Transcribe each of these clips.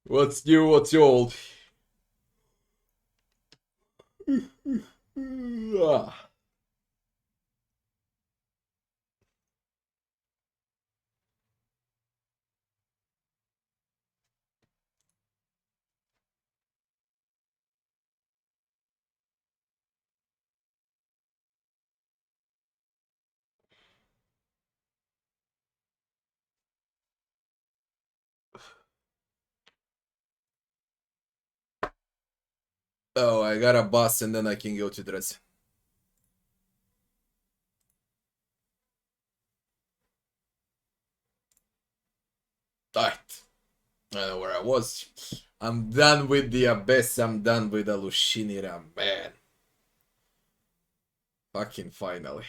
What's new, what's old? Ah. Oh, I got a bus and then I can go to dress. Alright. I know where I was. I'm done with the Abyss. I'm done with the Lushinira, man. Fucking finally.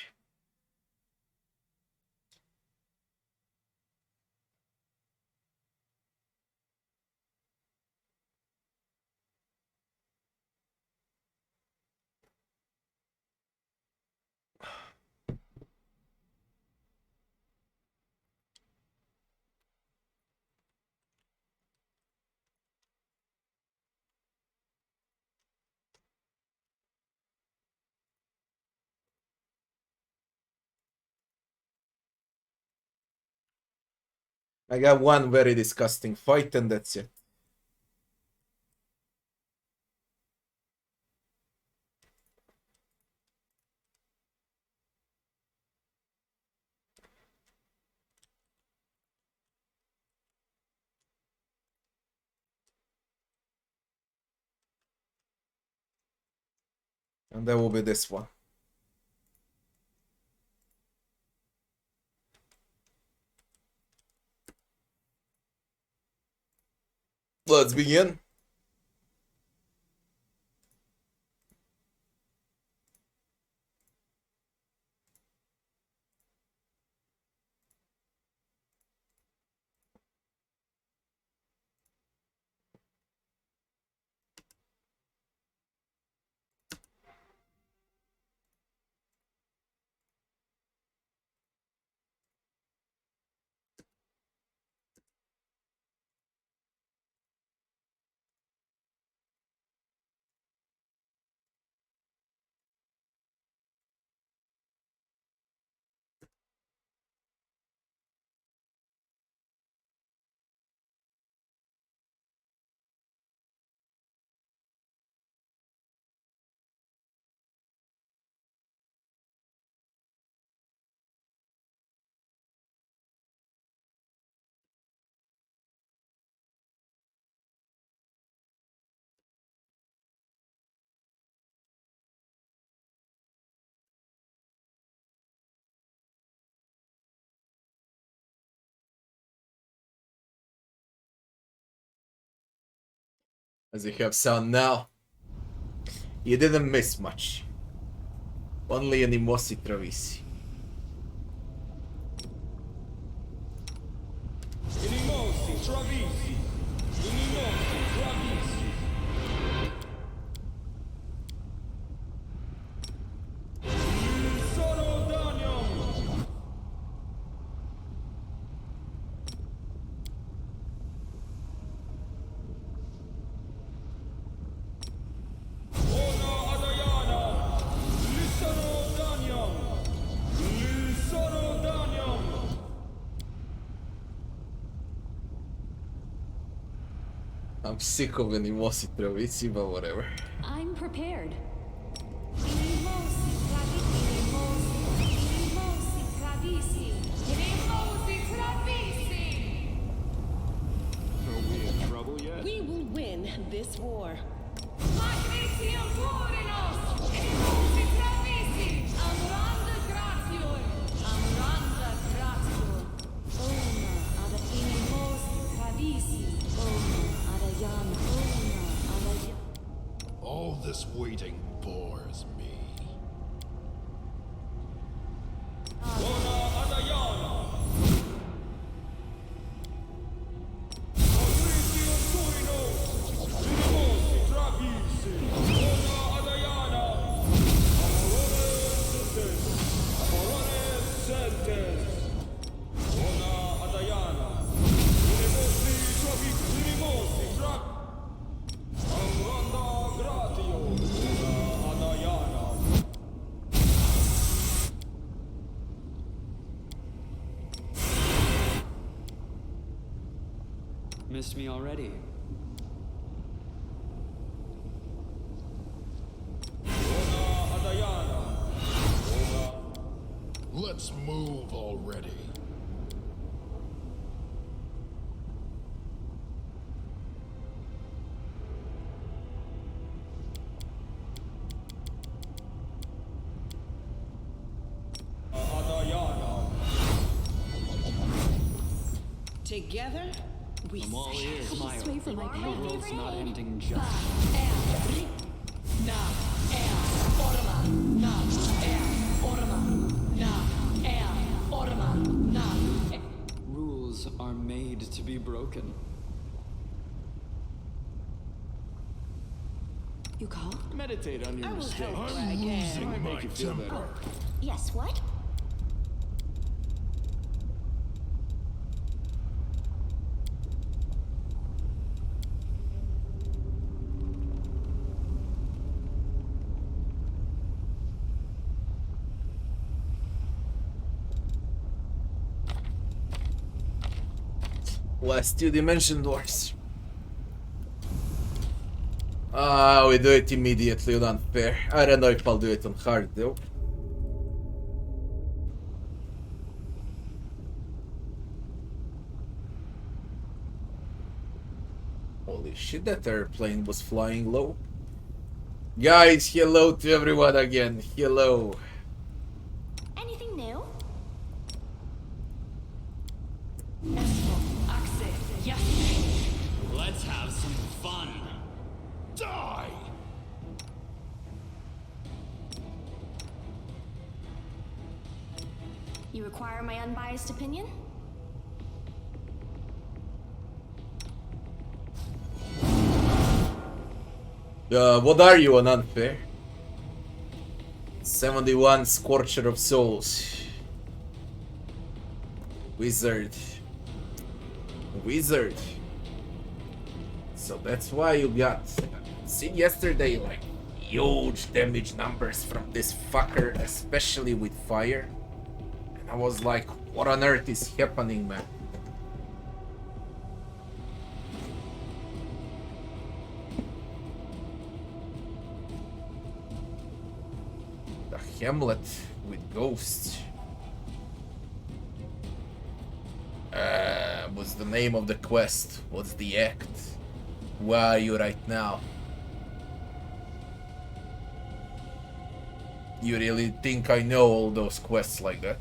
I got one very disgusting fight and that's it. And that will be this one. Let's begin. As you have seen now, you didn't miss much. Only animosi travisi. Animosi travisi. Animosi travisi. Sono Daniel. Ona Adayana. Sono Daniel. Sono Daniel. I'm sick of animosi travisi, but whatever. I'm prepared. Are we in trouble yet? We will win this war. All this waiting bores me. Ona Adayana. Patrizio Turino. Animosi travisi. Ona Adayana. Amorone Sentes. Ona Adayana. Animosi travisi. Missed me already. Let's move already. Together, we I'm all stand. ears, Maya. Sway for my The pain. world's not ending just. Rules are made to be broken. You call? Meditate on your I will mistakes. help where I I'm can. losing Might my make you feel better. temper. Yes, what? Last 2-dimension doors. We do it immediately on unfair. I don't know if I'll do it on hard though. Holy shit, that airplane was flying low. Guys, hello to everyone again. Hello. Anything new? Let's have some fun. Die! You require my unbiased opinion? What are you on unfair? 71 Scorcher of Souls. Wizard. Wizard. So that's why you got seen yesterday like huge damage numbers from this fucker, especially with fire. And I was like, what on earth is happening, man? The Hamlet with ghosts. What's the name of the quest? What's the act? Where are you right now? You really think I know all those quests like that?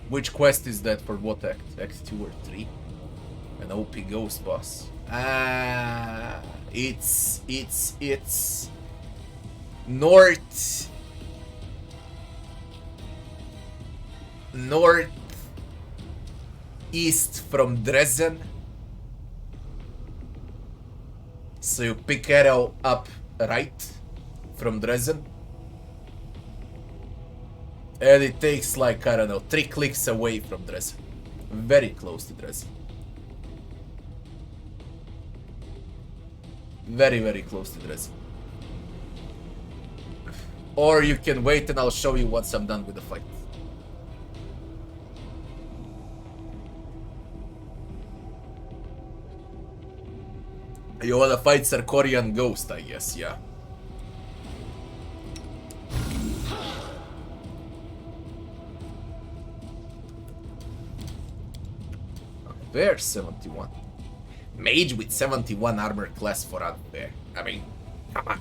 Which quest is that for what act? Act 2 or 3? An OP ghost boss. It's north east from Dresden. So you pick arrow up right from Dresden. And it takes like, I don't know, 3 clicks away from Dresden. Very close to Dresden. Very, very close to Dresden. Or you can wait and I'll show you once I'm done with the fight. You wanna fight Sarkorian Ghost, I guess, yeah. There's 71. Mage with 71 armor class for unfair. I mean, come on.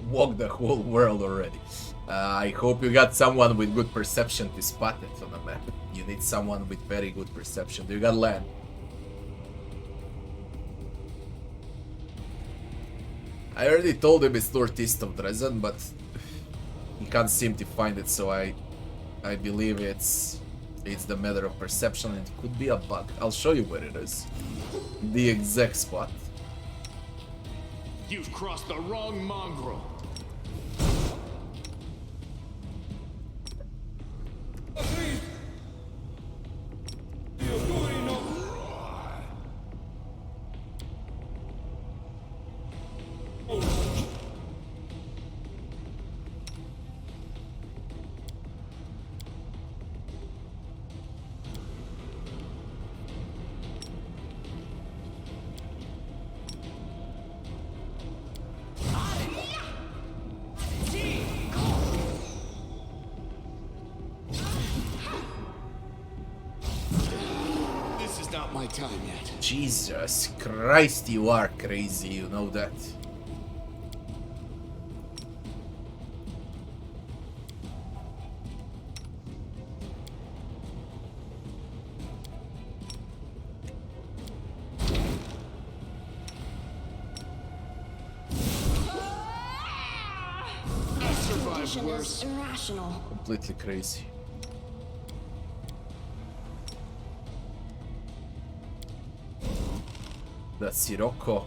Walk the whole world already. I hope you got someone with good perception to spot it on the map. You need someone with very good perception. You got land. I already told him it's northeast of Dresden, but he can't seem to find it, so I believe it's the matter of perception. It could be a bug. I'll show you where it is. The exact spot. You've crossed the wrong mongrel. This is not my time yet. Jesus Christ, you are crazy, you know that. Extradition is irrational. Completely crazy. That's Sirocco.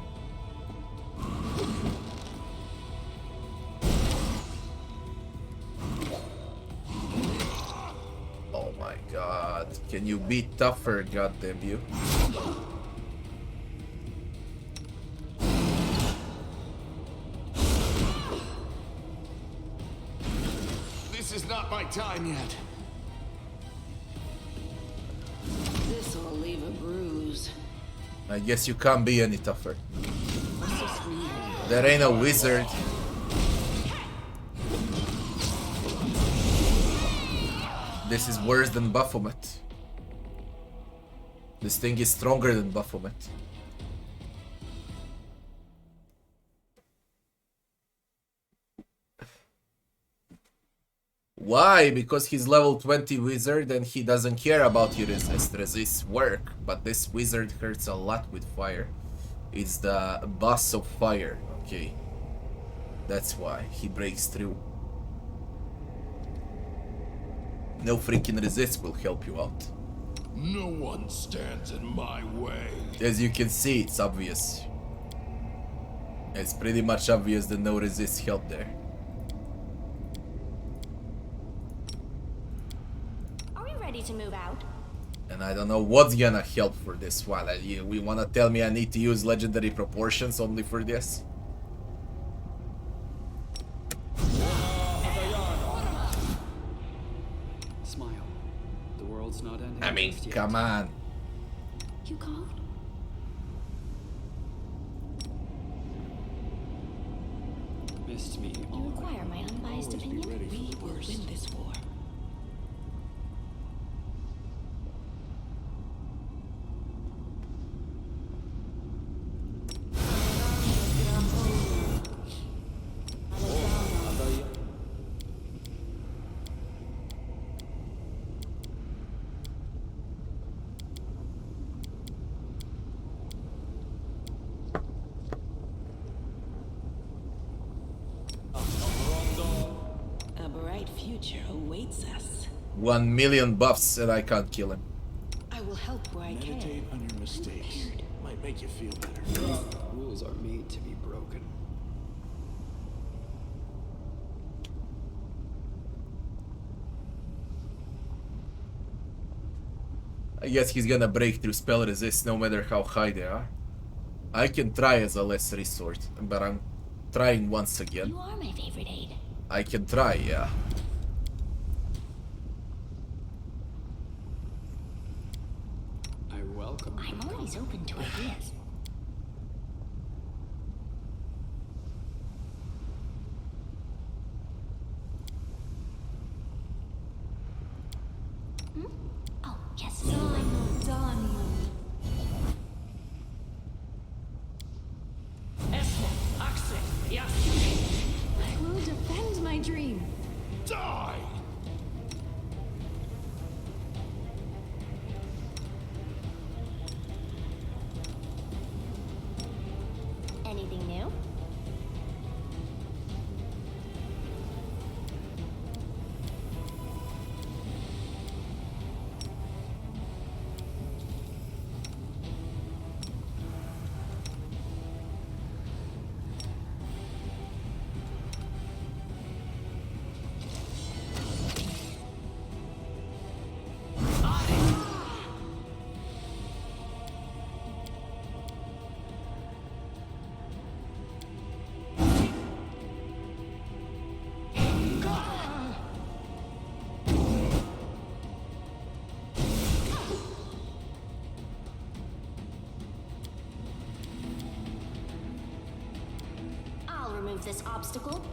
Oh my god. Can you be tougher, goddamn you? This is not my time yet. This'll leave a bruise. I guess you can't be any tougher. There ain't a wizard. This is worse than Baphomet. This thing is stronger than Baphomet. Why? Because he's level 20 wizard and he doesn't care about your resist. Resist work, but this wizard hurts a lot with fire. It's the boss of fire, okay. That's why he breaks through. No freaking resist will help you out. No one stands in my way. As you can see, it's obvious. It's pretty much obvious that no resist help there. Ready to move out? And I don't know what's gonna help for this one. We wanna tell me I need to use legendary proportions only for this? Smile. The world's not ending. I mean, just yet. come on. You called? Missed me. You require my unbiased opinion? We will win this war. A bright future awaits us. 1 million buffs and I can't kill him. I will help where I can. Meditate on your mistakes. Might make you feel better. Rules are made to be broken. I guess he's gonna break through spell resist no matter how high they are. I can try as a last resort, but I'm trying once again. You are my favorite aid. I can try, yeah. I welcome. I'm always open to ideas. Hmm? Oh, yes. I will defend my dream. Die! Anything new? remove this obstacle.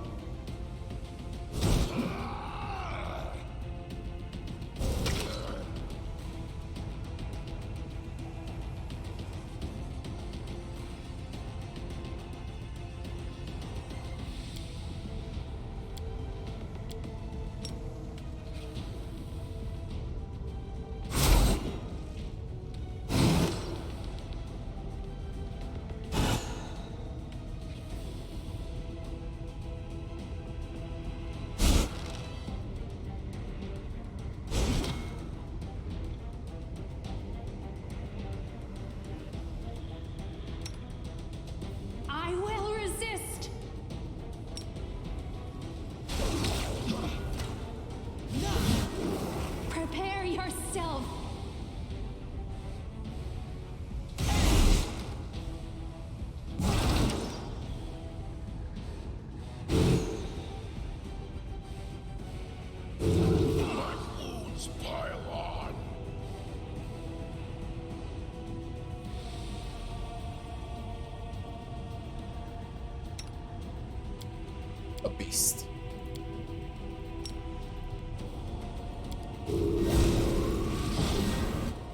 I will resist. Prepare yourself. My wounds pile on. A beast.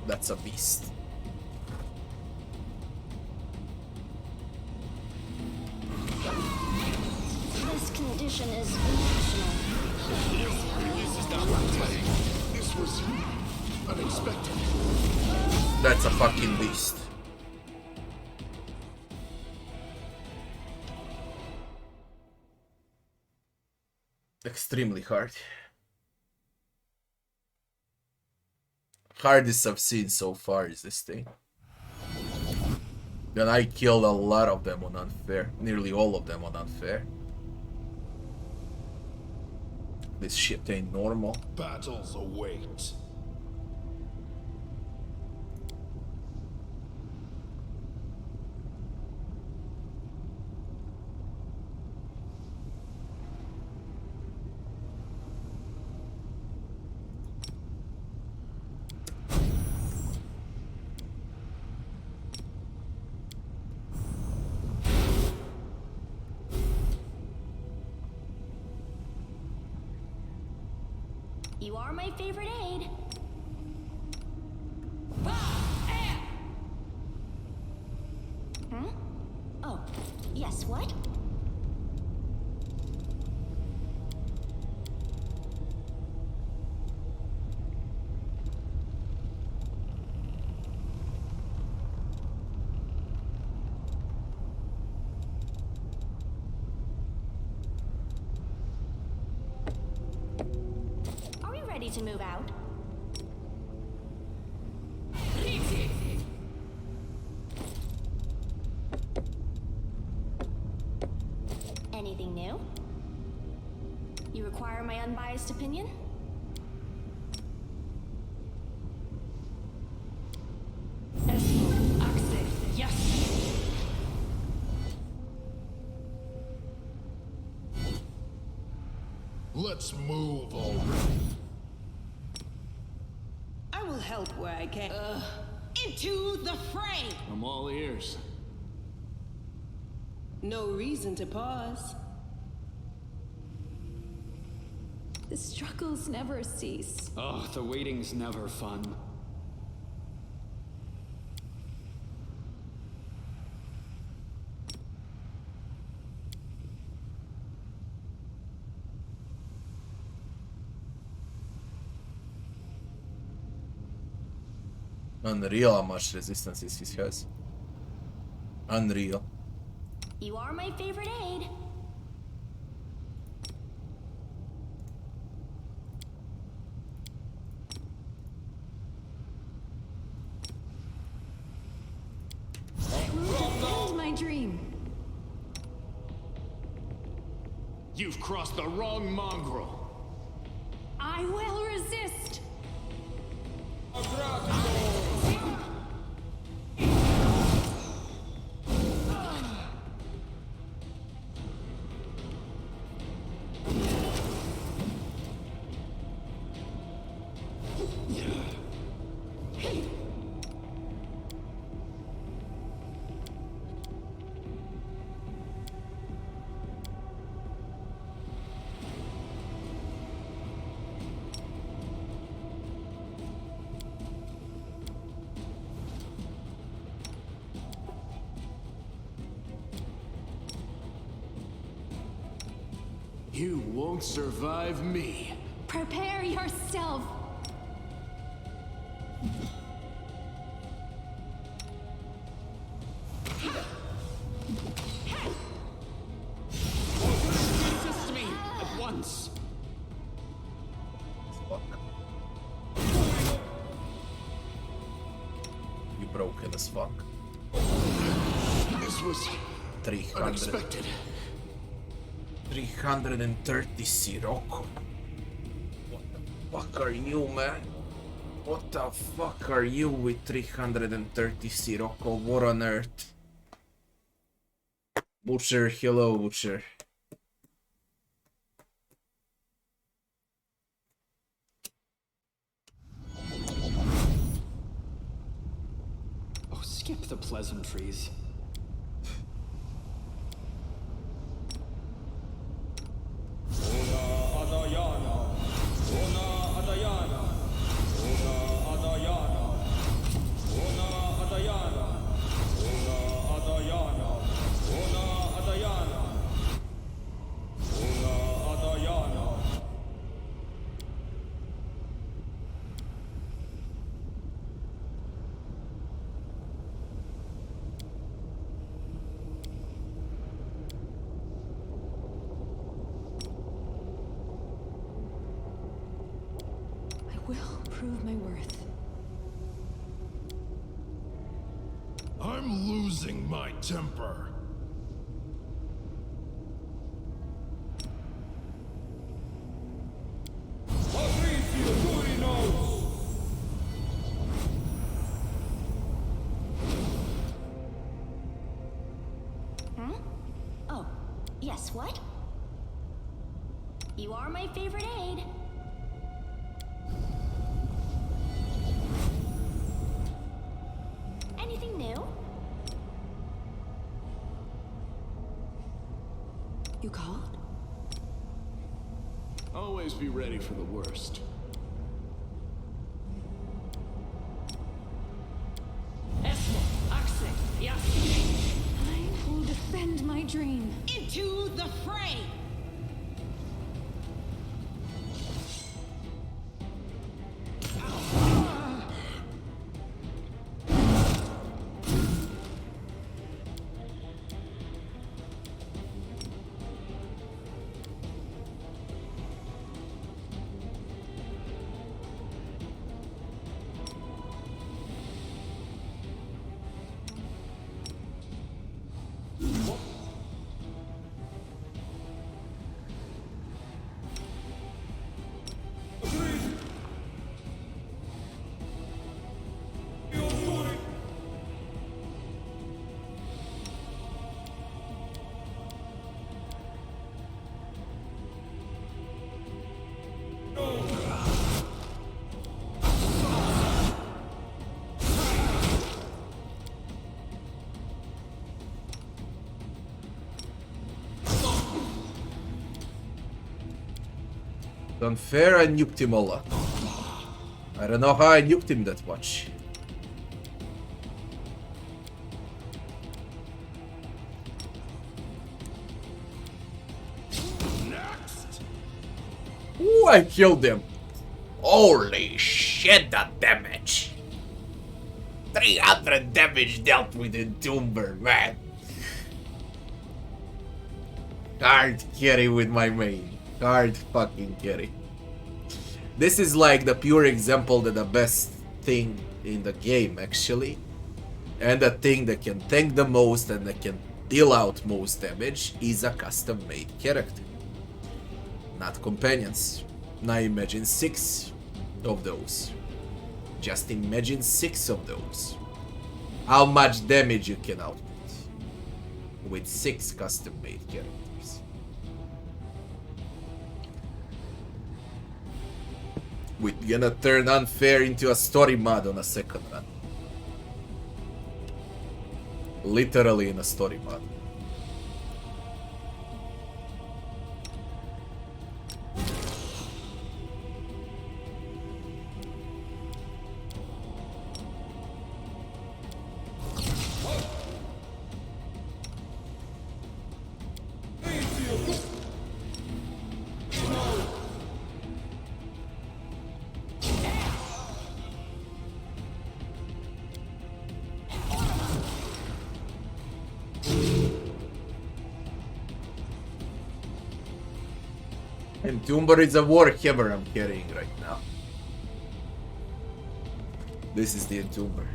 That's a beast. This condition is national. This is not Longplay. This was unexpected. That's a fucking beast. Extremely hard. Hardest I've seen so far is this thing. Then I killed a lot of them on unfair. Nearly all of them on unfair. This shit ain't normal. Battles await. You are my favorite aide. Hmm? Oh, yes, what? Are we ready to move out? Anything new? You require my unbiased opinion? Yes. Let's move already. I will help where I can. Into the fray. I'm all ears. No reason to pause. The struggles never cease. Oh, the waiting's never fun. Unreal how much resistance this has. Unreal. You are my favorite aide. Defend my dream. You've crossed the wrong mongrel. I will resist. You won't survive me. Prepare yourself. Assist me at once. Fuck. You broken as fuck. This was 300. unexpected. 330 Sirocco. What the fuck are you, man? What the fuck are you with 330 Sirocco? What on earth? Butcher, hello, Butcher. Oh, skip the pleasantries. I will prove my worth. I'm losing my temper. Huh? Oh, yes, what? You are my favorite aide. Anything new? You called? Always be ready for the worst. I will defend my dream. Into the fray! Unfair, I nuked him a lot. I don't know how I nuked him that much. Next! Ooh, I killed him. Holy shit, that damage. 300 damage dealt with Entomber, man. Hard carry with my main. Hard fucking carry. This is like the pure example that the best thing in the game, actually. And the thing that can tank the most and that can deal out most damage is a custom made character. Not companions. Now imagine 6 of those. Just imagine 6 of those. How much damage you can output with 6 custom made characters. We're gonna turn unfair into a story mod on a second run. Literally in a story mod. Entomber is a warhammer I'm carrying right now. This is the Entomber.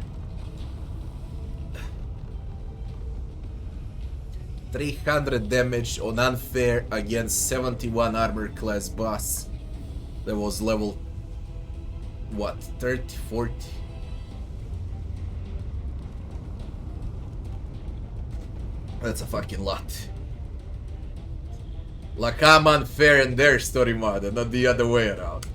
300 damage on unfair against 71 armor class boss. That was level, what, 30, 40? That's a fucking lot. Like I'm unfair in their story mode and not the other way around.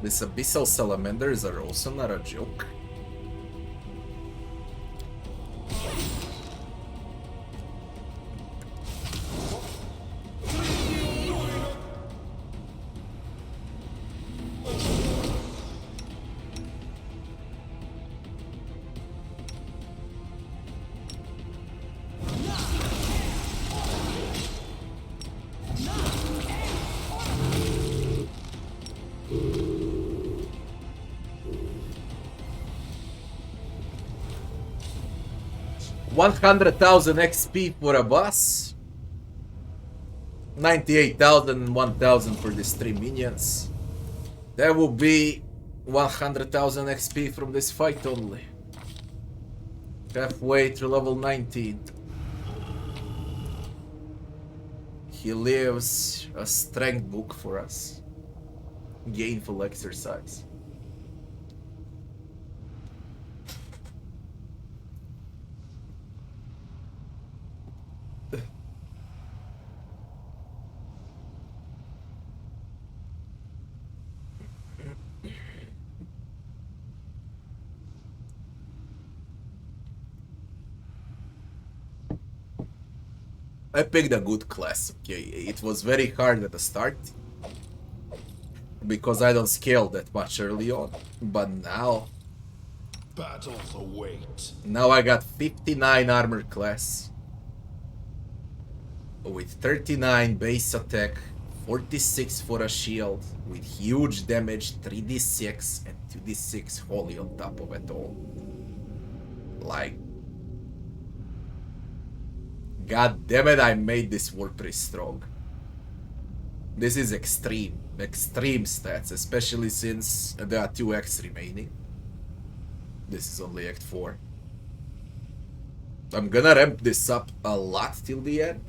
These abyssal salamanders are also not a joke. $100,000 XP for a boss. 98,000 and 1,000 for these 3 minions. That will be 100,000 XP from this fight only. Halfway through level 19. He leaves a strength book for us. Gainful exercise. I picked a good class, okay? It was very hard at the start because I don't scale that much early on, but now Battles await. I got 59 armor class with 39 base attack, 46 for a shield, with huge damage, 3d6 and 2d6 holy on top of it all. Like, god damn it, I made this war pretty strong. This is extreme stats, especially since there are 2 acts remaining. This is only Act 4. I'm gonna ramp this up a lot till the end.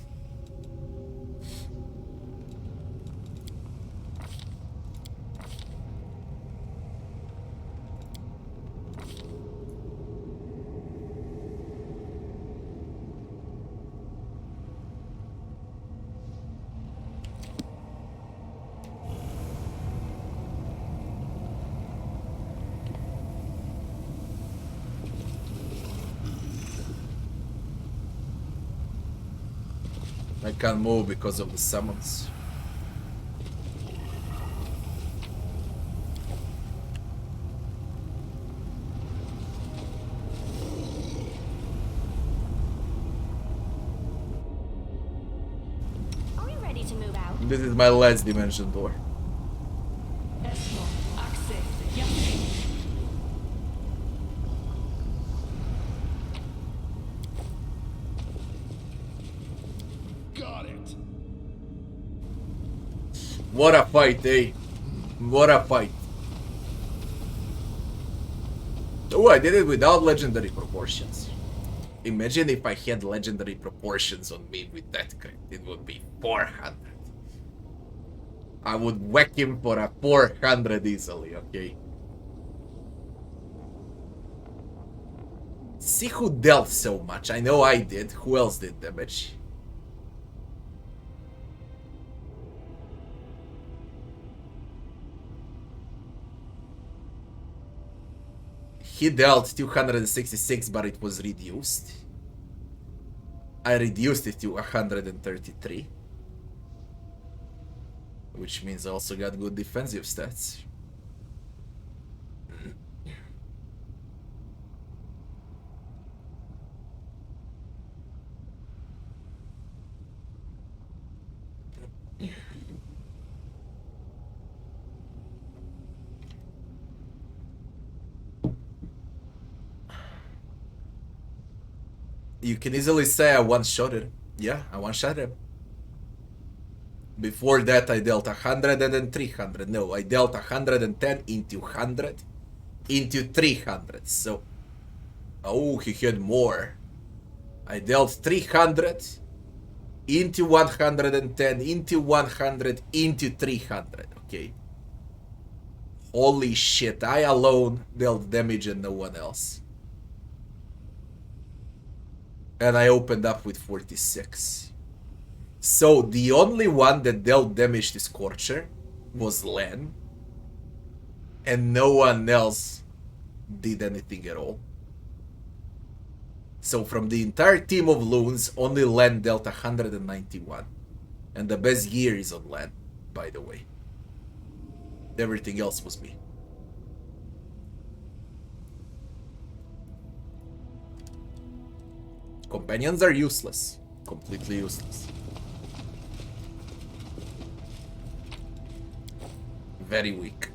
I can't move because of the summons. Are we ready to move out? This is my last dimension door. What a fight, eh? What a fight. Oh, I did it without legendary proportions. Imagine if I had legendary proportions on me with that crit. It would be 400. I would whack him for a 400 easily, okay? See who dealt so much. I know I did. Who else did damage? He dealt 266, but it was reduced. I reduced it to 133. Which means I also got good defensive stats. You can easily say I one-shotted him. Yeah, I one-shot him. Before that, I dealt 100 and then 300. No, I dealt 110 into 100 into 300. So, oh, he had more. I dealt 300 into 110 into 100 into 300. Okay. Holy shit, I alone dealt damage and no one else. And I opened up with 46. So the only one that dealt damage to Scorcher was Len. And no one else did anything at all. So from the entire team of loons, only Len dealt 191. And the best gear is on Len, by the way. Everything else was me. Companions are useless. Completely useless. Very weak.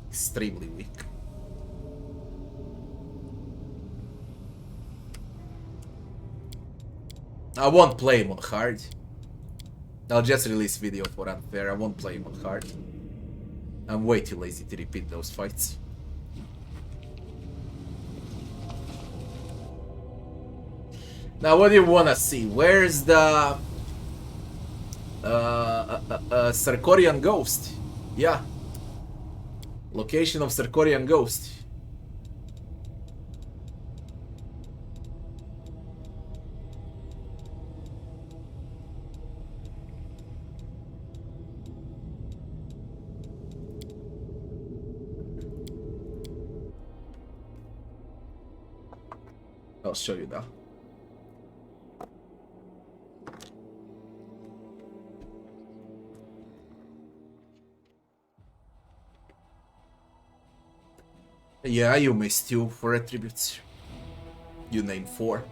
Extremely weak. I won't play him on hard. I'll just release video for unfair. I won't play him on hard. I'm way too lazy to repeat those fights. Now, what do you wanna see? Where's the Sarkorian Ghost? Yeah. Location of Sarkorian Ghost. I'll show you now. Yeah, you missed 2 for attributes. You named 4.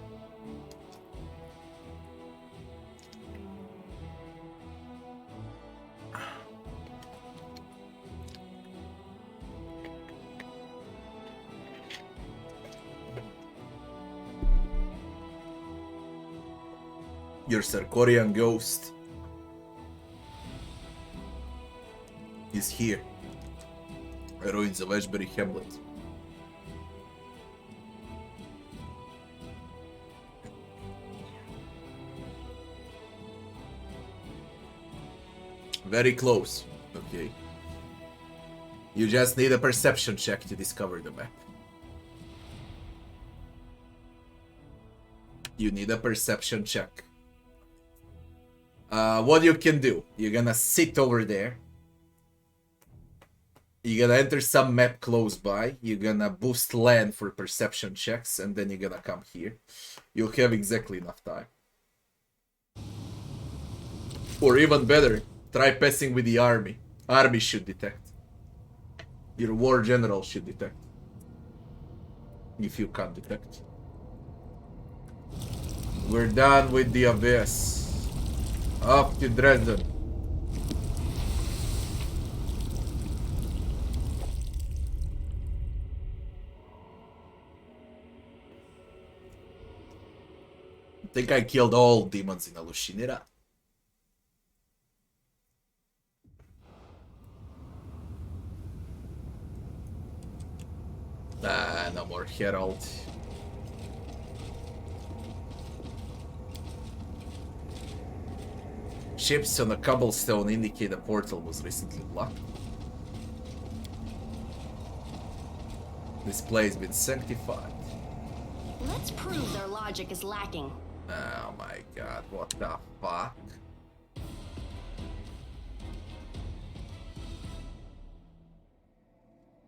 Your Sarkorian Ghost is here. Ruins of Ashbury Hamlet. Very close. Okay. You just need a perception check to discover the map. You need a perception check. What you can do, you're gonna sit over there. You're gonna enter some map close by. You're gonna boost land for perception checks, and then you're gonna come here. You'll have exactly enough time. Or even better, try passing with the army. Army should detect. Your war general should detect. If you can't detect. We're done with the abyss. Up to Dresden. I think I killed all demons in Alushinira. No more Herald. Ships on a cobblestone indicate a portal was recently blocked. This place has been sanctified. Let's prove their logic is lacking. Oh my god, what the fuck?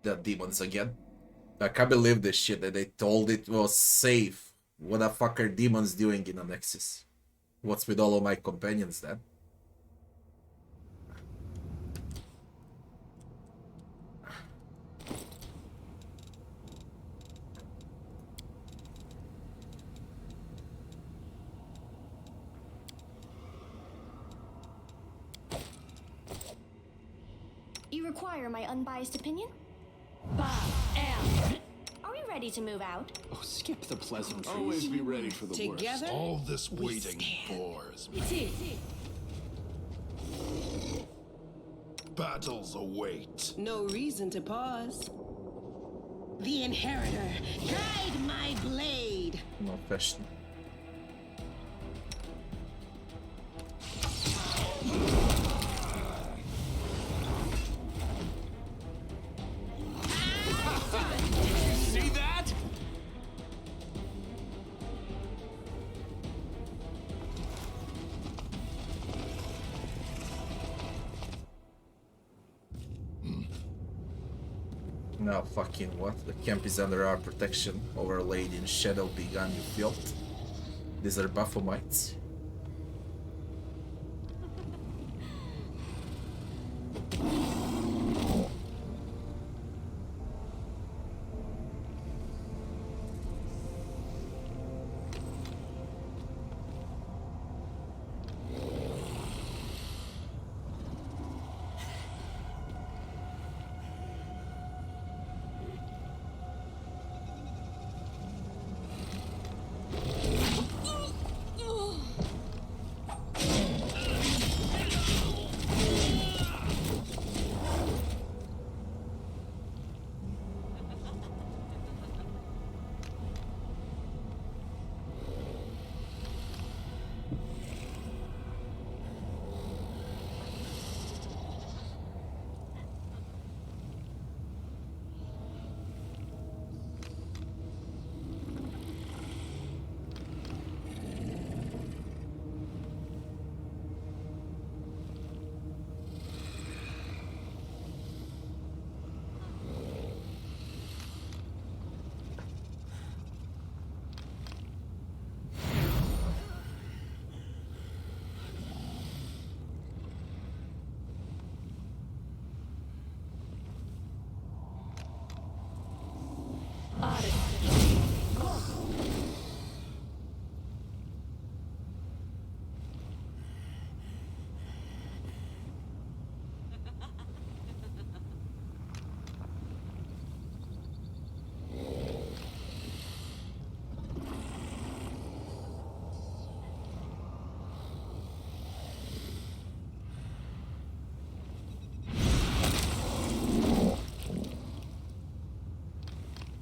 The demons again. I can't believe this shit that they told it was safe. What the fuck are demons doing in a Nexus? What's with all of my companions then? require my unbiased opinion? Are we ready to move out? Oh, skip the pleasantries. Always be ready for the Together, worst. All this waiting bores me. Battles await. No reason to pause. The Inheritor, guide my blade. No question. See that? Now fucking what? The camp is under our protection, overlaid in shadow begun you filth. These are Baphomites.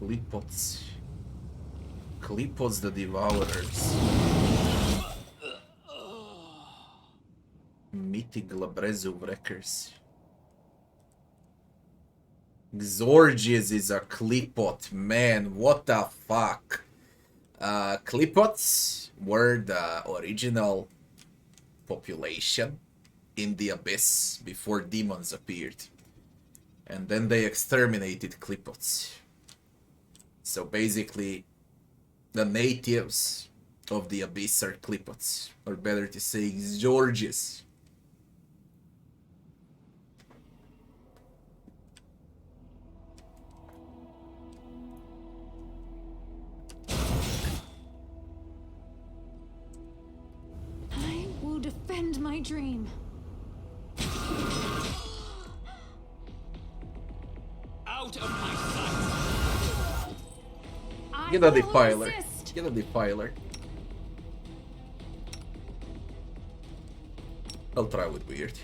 Klipots. Klipots the Devourers. Mythic Labrezu Wreckers. Xorges is a Klipot, man, what the fuck. Klipots were the original population in the Abyss before demons appeared. And then they exterminated Klipots. So basically, the natives of the Abyss are Klipots, or better to say, Xorges. I will defend my dream. Out of my sight. Get a defiler. Get a defiler. I'll try with weird.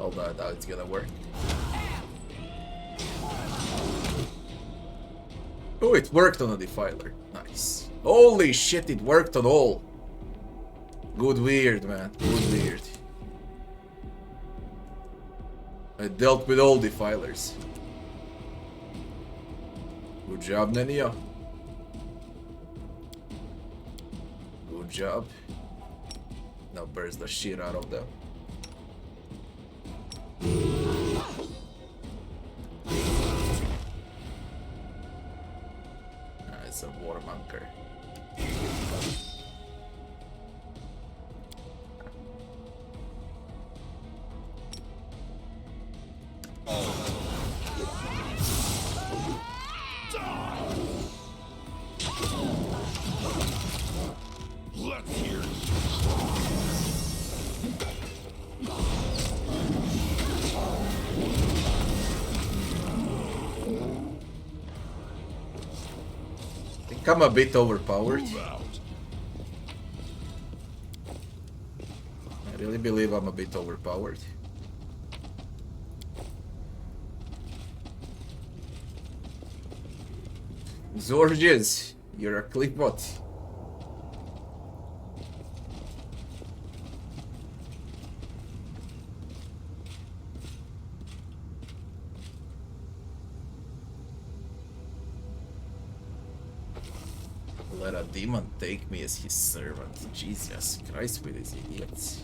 Although I doubt it's gonna work. Oh, it worked on a defiler. Nice. Holy shit, it worked on all. Good weird, man. Good weird. I dealt with all defilers. Good job, Nenia. Good job. Now burst the shit out of them. It's a war bunker. Let's hear it. I'm a bit overpowered. Move out. I really believe I'm a bit overpowered. Zorges, you're a clipbot. Let a demon take me as his servant. Jesus Christ with these idiots.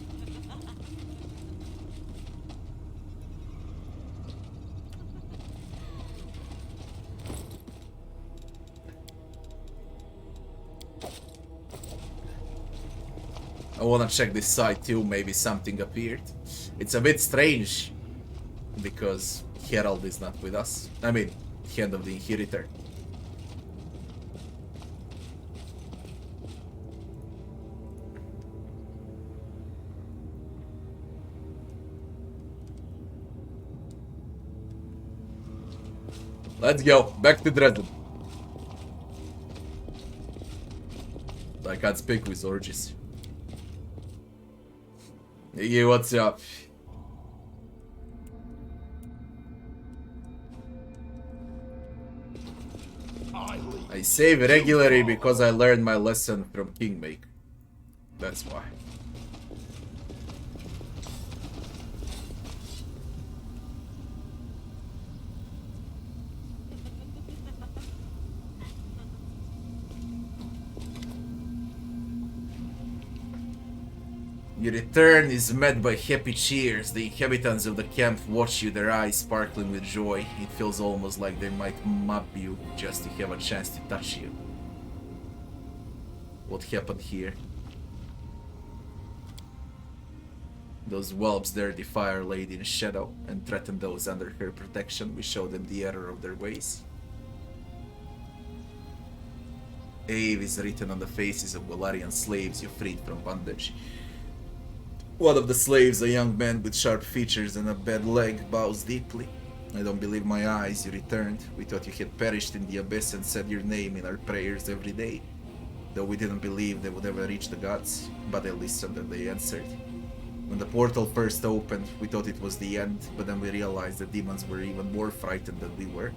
I wanna check this side too, maybe something appeared. It's a bit strange because Herald is not with us. I mean, Hand of the Inheritor. Let's go, back to Dresden. I can't speak with orgies. Hey, what's up? I save regularly because I learned my lesson from Kingmaker. That's why. Your return is met by happy cheers. The inhabitants of the camp watch you, their eyes sparkling with joy. It feels almost like they might mob you just to have a chance to touch you. What happened here? Those whelps there defy Our Lady in shadow and threaten those under her protection. We show them the error of their ways. Ave is written on the faces of Galarian slaves you freed from bondage. One of the slaves, a young man with sharp features and a bad leg, bows deeply. I don't believe my eyes, you returned. We thought you had perished in the abyss and said your name in our prayers every day. Though we didn't believe they would ever reach the gods, but they listened and they answered. When the portal first opened, we thought it was the end, but then we realized the demons were even more frightened than we were.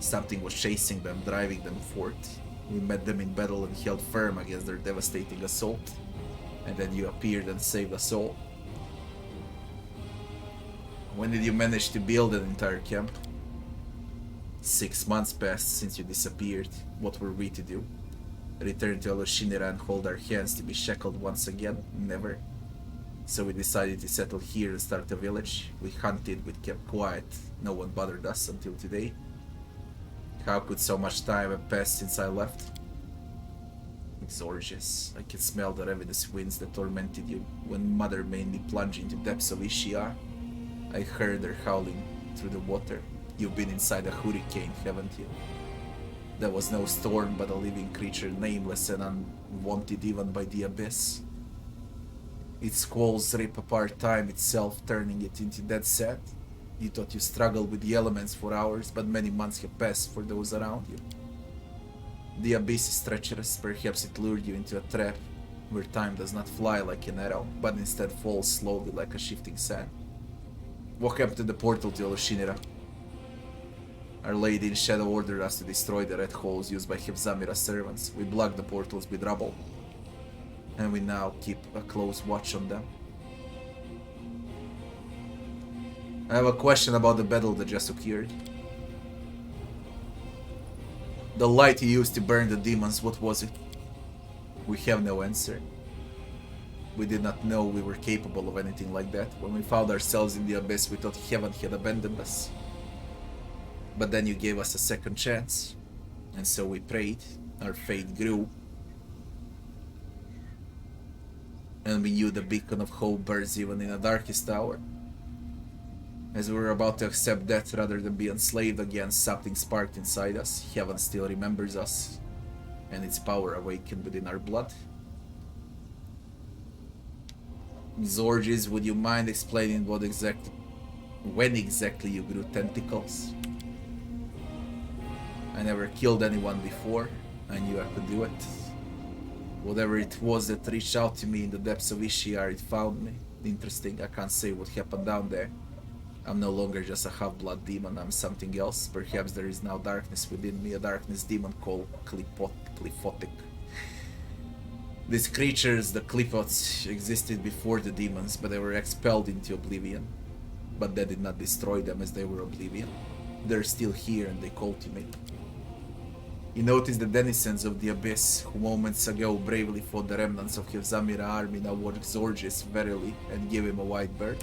Something was chasing them, driving them forth. We met them in battle and held firm against their devastating assault. And then you appeared and saved us all. When did you manage to build an entire camp? 6 months passed since you disappeared. What were we to do? Return to Aloshinera and hold our hands to be shackled once again? Never. So we decided to settle here and start a village. We hunted, we kept quiet. No one bothered us until today. How could so much time have passed since I left? Exorgius. I can smell the ravenous winds that tormented you when Mother made me plunge into depths of Ishiar. I heard her howling through the water. You've been inside a hurricane, haven't you? There was no storm but a living creature, nameless and unwanted even by the abyss. Its squalls rip apart time itself, turning it into dead sand. You thought you struggled with the elements for hours, but many months have passed for those around you. The abyss is treacherous. Perhaps it lured you into a trap where time does not fly like an arrow, but instead falls slowly like a shifting sand. Walk up to the portal to Aloshinera. Our Lady in Shadow ordered us to destroy the red holes used by Hevzamira's servants. We blocked the portals with rubble, and we now keep a close watch on them. I have a question about the battle that just occurred. The light you used to burn the demons, what was it? We have no answer. We did not know we were capable of anything like that. When we found ourselves in the abyss, we thought heaven had abandoned us. But then you gave us a second chance. And so we prayed. Our faith grew. And we knew the beacon of hope burns even in the darkest hour. As we were about to accept death rather than be enslaved again, something sparked inside us. Heaven still remembers us, and its power awakened within our blood. Zorges, would you mind explaining when exactly you grew tentacles? I never killed anyone before. I knew I could do it. Whatever it was that reached out to me in the depths of Ishiar, it found me. Interesting, I can't say what happened down there. I'm no longer just a half-blood demon, I'm something else. Perhaps there is now darkness within me, a darkness demon called Cliphotic. These creatures, the Cliphots, existed before the demons, but they were expelled into oblivion. But that did not destroy them as they were oblivion. They're still here and they call to me. You notice the denizens of the Abyss, who moments ago bravely fought the remnants of Hevzamira army, now watch Zorges verily and give him a white bird.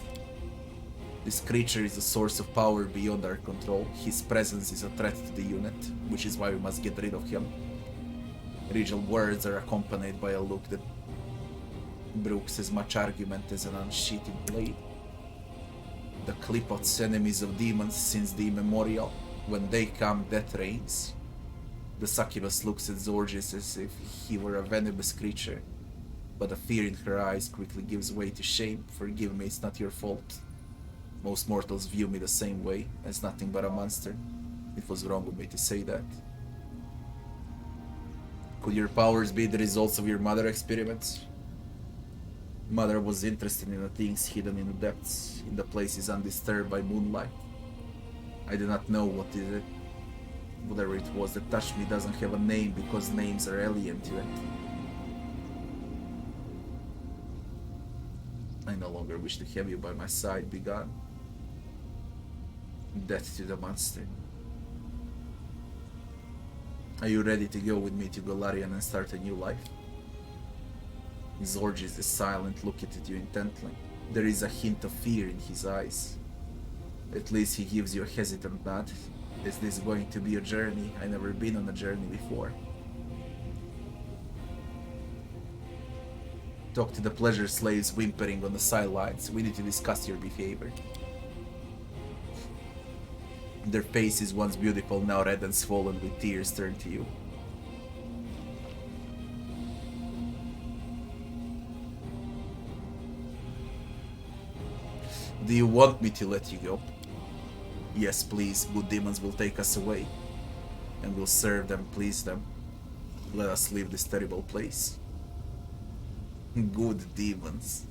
This creature is a source of power beyond our control. His presence is a threat to the unit, which is why we must get rid of him. Regal words are accompanied by a look that brooks as much argument as an unsheathed blade. The Clipots, enemies of demons since the immemorial. When they come, death reigns. The succubus looks at Zorges as if he were a venomous creature, but the fear in her eyes quickly gives way to shame. Forgive me, it's not your fault. Most mortals view me the same way, as nothing but a monster. It was wrong of me to say that. Could your powers be the results of your mother experiments? Mother was interested in the things hidden in the depths, in the places undisturbed by moonlight. I do not know what is it. Whatever it was that touched me doesn't have a name because names are alien to it. I no longer wish to have you by my side, be gone. Death to the monster. Are you ready to go with me to Golarion and start a new life? Zorges is silent, looking at you intently. There is a hint of fear in his eyes. At least he gives you a hesitant nod. Is this going to be a journey? I've never been on a journey before. Talk to the pleasure slaves whimpering on the sidelines. We need to discuss your behavior. Their faces, once beautiful, now red and swollen with tears, turn to you. Do you want me to let you go? Yes, please. Good demons will take us away. And we'll serve them, please them. Let us leave this terrible place. Good demons.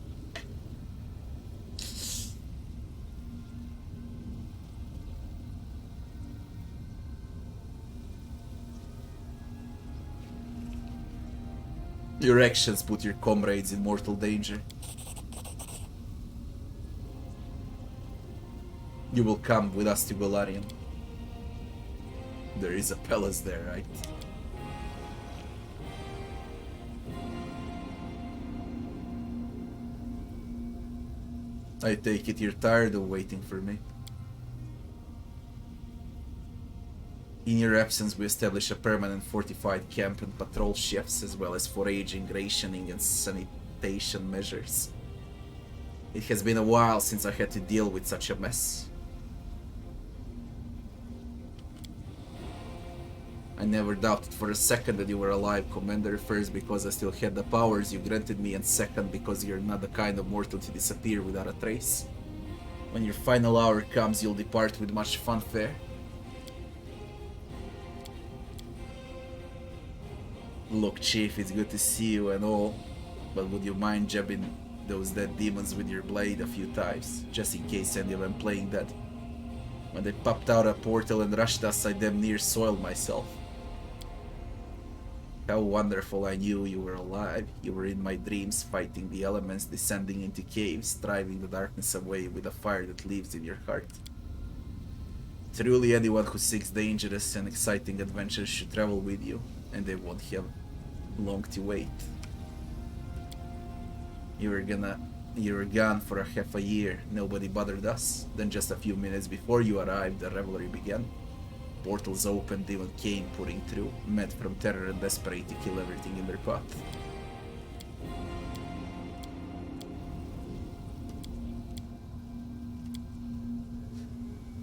Your actions put your comrades in mortal danger. You will come with us to Golarion. There is a palace there, right? I take it you're tired of waiting for me. In your absence, we establish a permanent fortified camp and patrol shifts, as well as foraging, rationing, and sanitation measures. It has been a while since I had to deal with such a mess. I never doubted for a second that you were alive, Commander, first because I still had the powers you granted me, and second because you're not the kind of mortal to disappear without a trace. When your final hour comes, you'll depart with much fanfare. Look, Chief, it's good to see you and all, but would you mind jabbing those dead demons with your blade a few times, just in case any of them playing dead? When they popped out a portal and rushed us, I damn near soiled myself. How wonderful I knew you were alive. You were in my dreams, fighting the elements, descending into caves, driving the darkness away with a fire that lives in your heart. Truly, anyone who seeks dangerous and exciting adventures should travel with you, and they won't have long to wait. You were gone for a half a year. Nobody bothered us. Then just a few minutes before you arrived, the revelry began. Portals opened, demon came pouring through, mad from terror and desperate to kill everything in their path.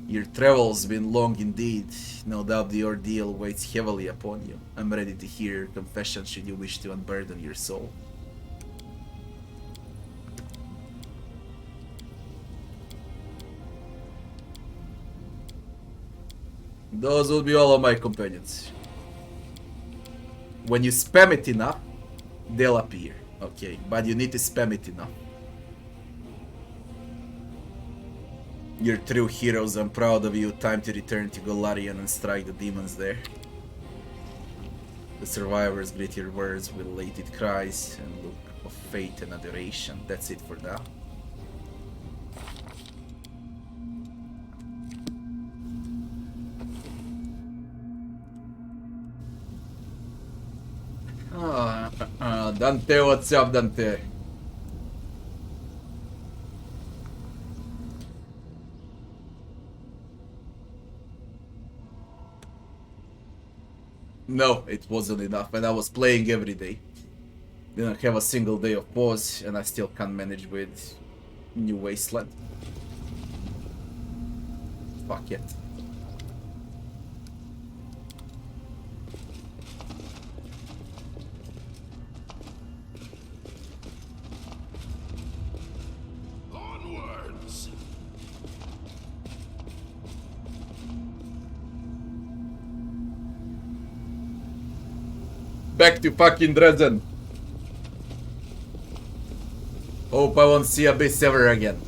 Your travel's been long indeed. No doubt the ordeal weighs heavily upon you. I'm ready to hear your confession should you wish to unburden your soul. Those will be all of my companions. when you spam it enough, they'll appear. Okay, but you need to spam it enough. You're true heroes, I'm proud of you. Time to return to Golarion and strike the demons there. The survivors greet your words with elated cries and look of faith and adoration. That's it for now. Dante, what's up, Dante? No, it wasn't enough, and I was playing every day. Didn't have a single day of pause, and I still can't manage with New Wasteland. Fuck it. Onwards! Back to fucking Dresden. Hope I won't see Abyss ever again.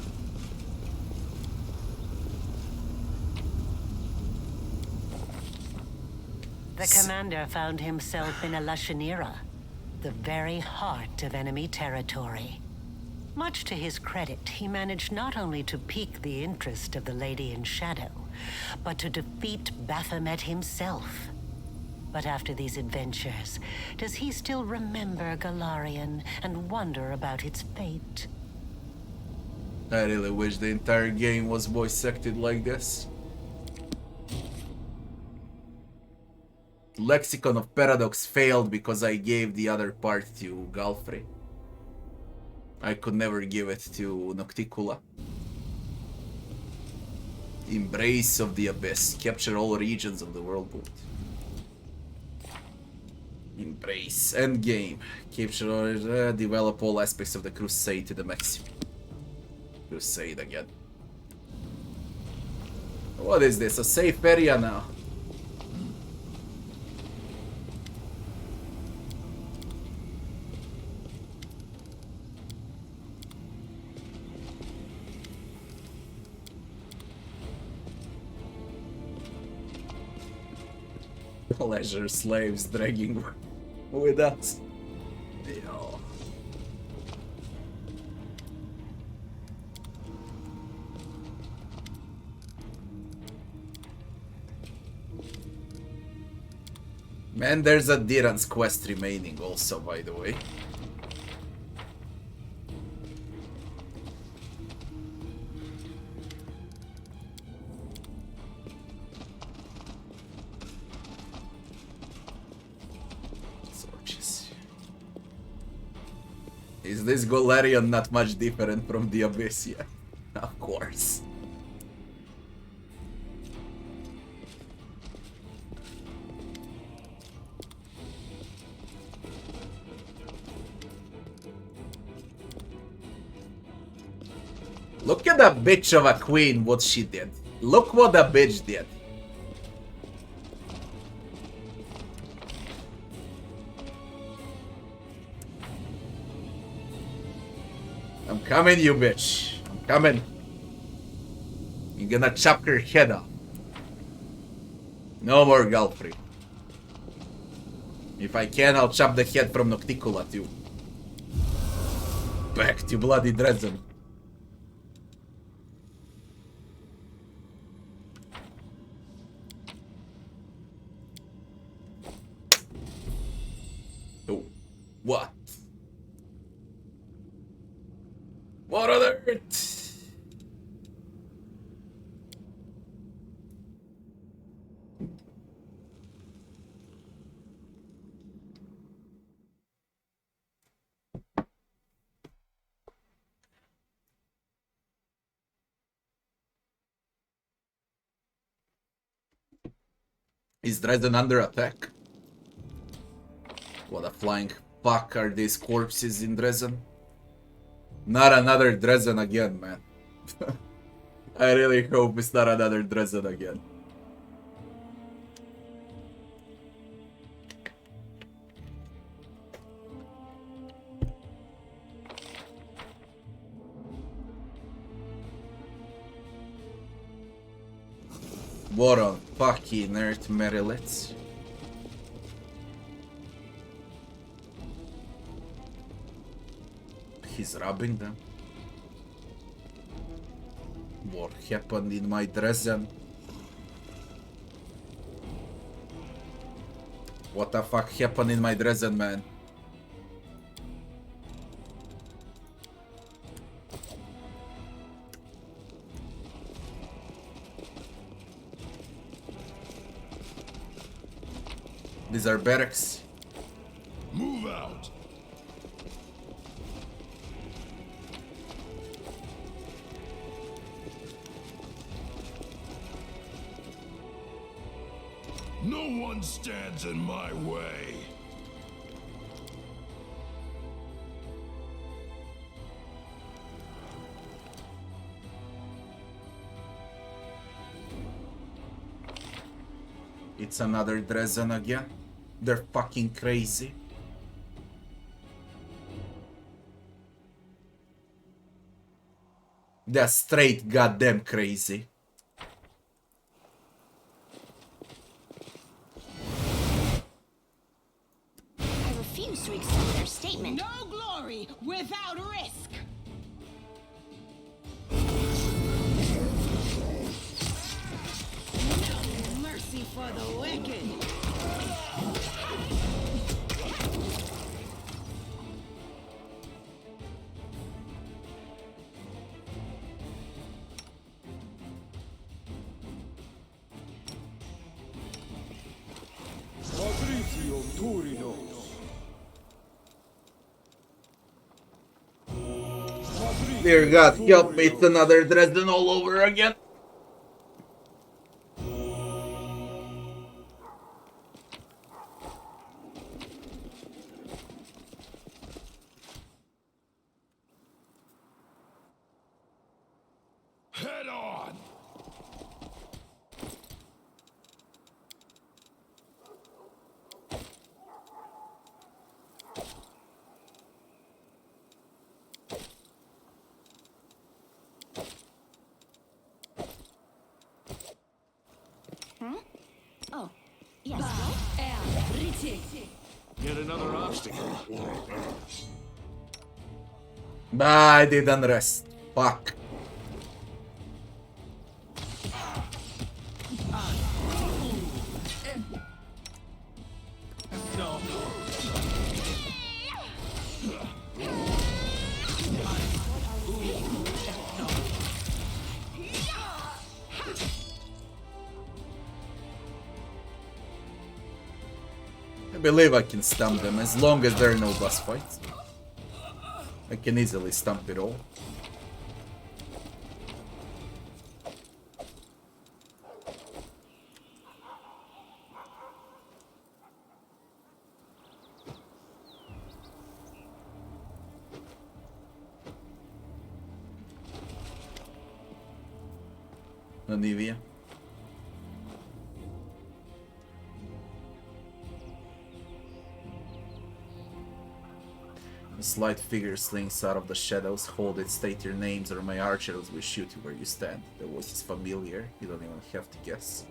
The commander found himself in a Lashanira, the very heart of enemy territory. Much to his credit, he managed not only to pique the interest of the Lady in Shadow, but to defeat Baphomet himself. But after these adventures, does he still remember Golarion and wonder about its fate? I really wish the entire game was voice acted like this. Lexicon of Paradox failed because I gave the other part to Galfrey. I could never give it to Nocticula. Embrace of the Abyss. Capture all regions of the world. Embrace. Endgame. Capture or develop all aspects of the Crusade to the maximum. Crusade again. What is this? A safe area now? Pleasure slaves dragging with us. Yo. Man, there's a Diran's quest remaining also, by the way. Is this Golarion not much different from the Abyss yet? Of course. Look at that bitch of a queen, what she did. Look what the bitch did. I'm coming, you bitch. I'm coming. You're gonna chop her head off. No more Galfrey. If I can, I'll chop the head from Nocticula too. Back to bloody Dresden. Oh, what? What on earth? Is Dresden under attack? What a flying fuck are these corpses in Dresden? Not another Dresden again, man. I really hope it's not another Dresden again. What on fucking earth, Merilets? He's robbing them. What happened in my Dresden? What the fuck happened in my Dresden, man? These are barracks. Move out. No one stands in my way. It's another Dresden again. They're fucking crazy. They're straight goddamn crazy. I refuse to accept their statement. No glory without risk. No mercy for the wicked. Dear God, help me, it's another Dresden all over again. Head on. Oh, yes. Yet another obstacle. Bah, I didn't rest. Fuck. I believe I can stomp them as long as there are no boss fights. I can easily stomp it all. Olivia. A slight figure slinks out of the shadows. Hold it, state your names, or my archers will shoot you where you stand. The voice is familiar, you don't even have to guess.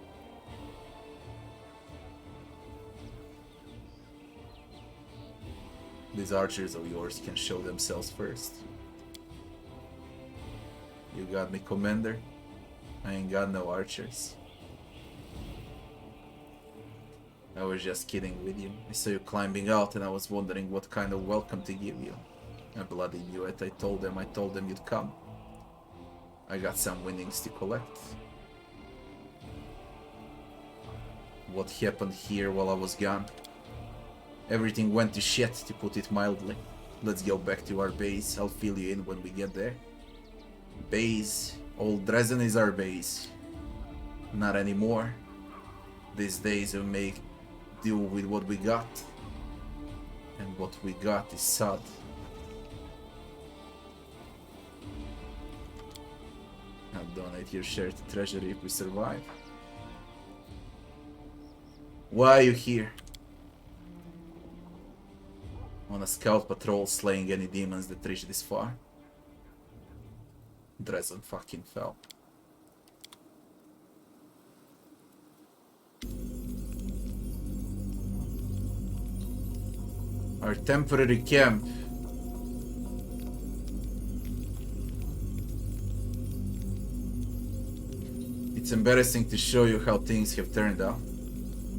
These archers of yours can show themselves first. You got me, Commander? I ain't got no archers. I was just kidding with you. I saw you climbing out and I was wondering what kind of welcome to give you. I bloody knew it. I told them you'd come. I got some winnings to collect. What happened here while I was gone? Everything went to shit, to put it mildly. Let's go back to our base. I'll fill you in when we get there. Base. Old Dresden is our base. Not anymore. These days we make do with what we got. And what we got is sad. I'll donate your share to treasury if we survive. Why are you here? On a scout patrol slaying any demons that reach this far? Dresden fucking fell. Our temporary camp. It's embarrassing to show you how things have turned out,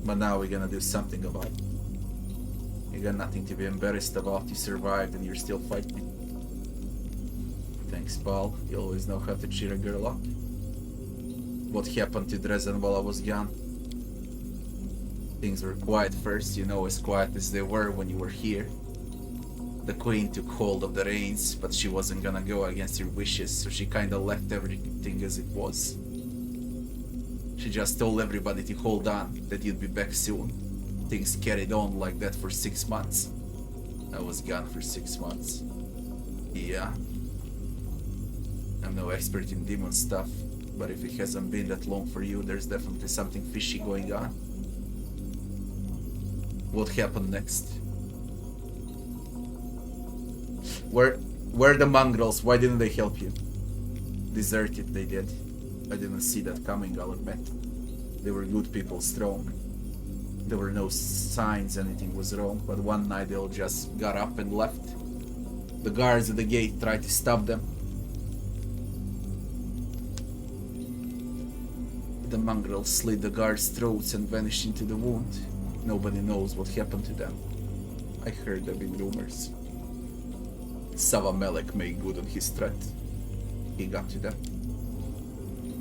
but now we're gonna do something about it. You got nothing to be embarrassed about. You survived and you're still fighting. Thanks, Paul. You always know how to cheer a girl up. What happened to Dresden while I was gone? Things were quiet first, you know, as quiet as they were when you were here. The queen took hold of the reins, but she wasn't gonna go against your wishes, so she kinda left everything as it was. She just told everybody to hold on, that you'd be back soon. Things carried on like that for 6 months. I was gone for 6 months. Yeah. I'm no expert in demon stuff, but if it hasn't been that long for you, there's definitely something fishy going on. What happened next? Where the mongrels? Why didn't they help you? Deserted, they did. I didn't see that coming, I'll admit. They were good people, strong. There were no signs anything was wrong, but one night they all just got up and left. The guards at the gate tried to stop them. The mongrels slit the guards' throats and vanished into the wound. Nobody knows what happened to them. I heard them in rumors. Savamelek made good on his threat. He got to them.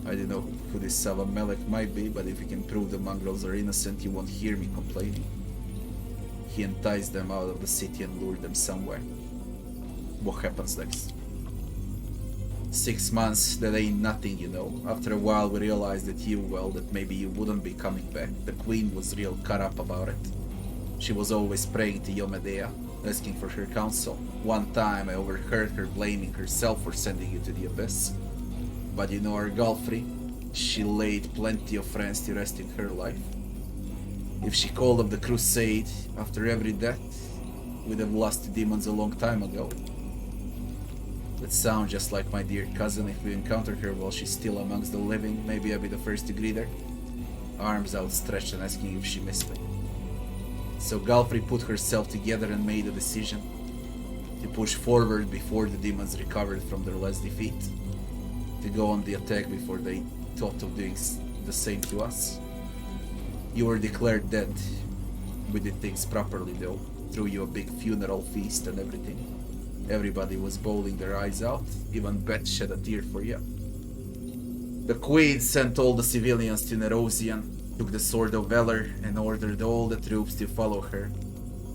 I don't know who this Savamelek might be, but if he can prove the mongrels are innocent, you won't hear me complaining. He enticed them out of the city and lured them somewhere. What happens next? 6 months, that ain't nothing, you know. After a while we realized that maybe you wouldn't be coming back. The queen was real cut up about it. She was always praying to Yomedea, asking for her counsel. One time I overheard her blaming herself for sending you to the abyss. But you know our Galfrey, she laid plenty of friends to rest in her life. If she called up the crusade after every death, we'd have lost to demons a long time ago. That sounds just like my dear cousin. If we encounter her while she's still amongst the living, maybe I'll be the first to greet her. Arms outstretched and asking if she missed me. So Galfrey put herself together and made a decision to push forward before the demons recovered from their last defeat. To go on the attack before they thought of doing the same to us. You were declared dead. We did things properly though. Threw you a big funeral feast and everything. Everybody was bawling their eyes out. Even Beth shed a tear for you. The Queen sent all the civilians to Nerosian, took the Sword of Valor and ordered all the troops to follow her.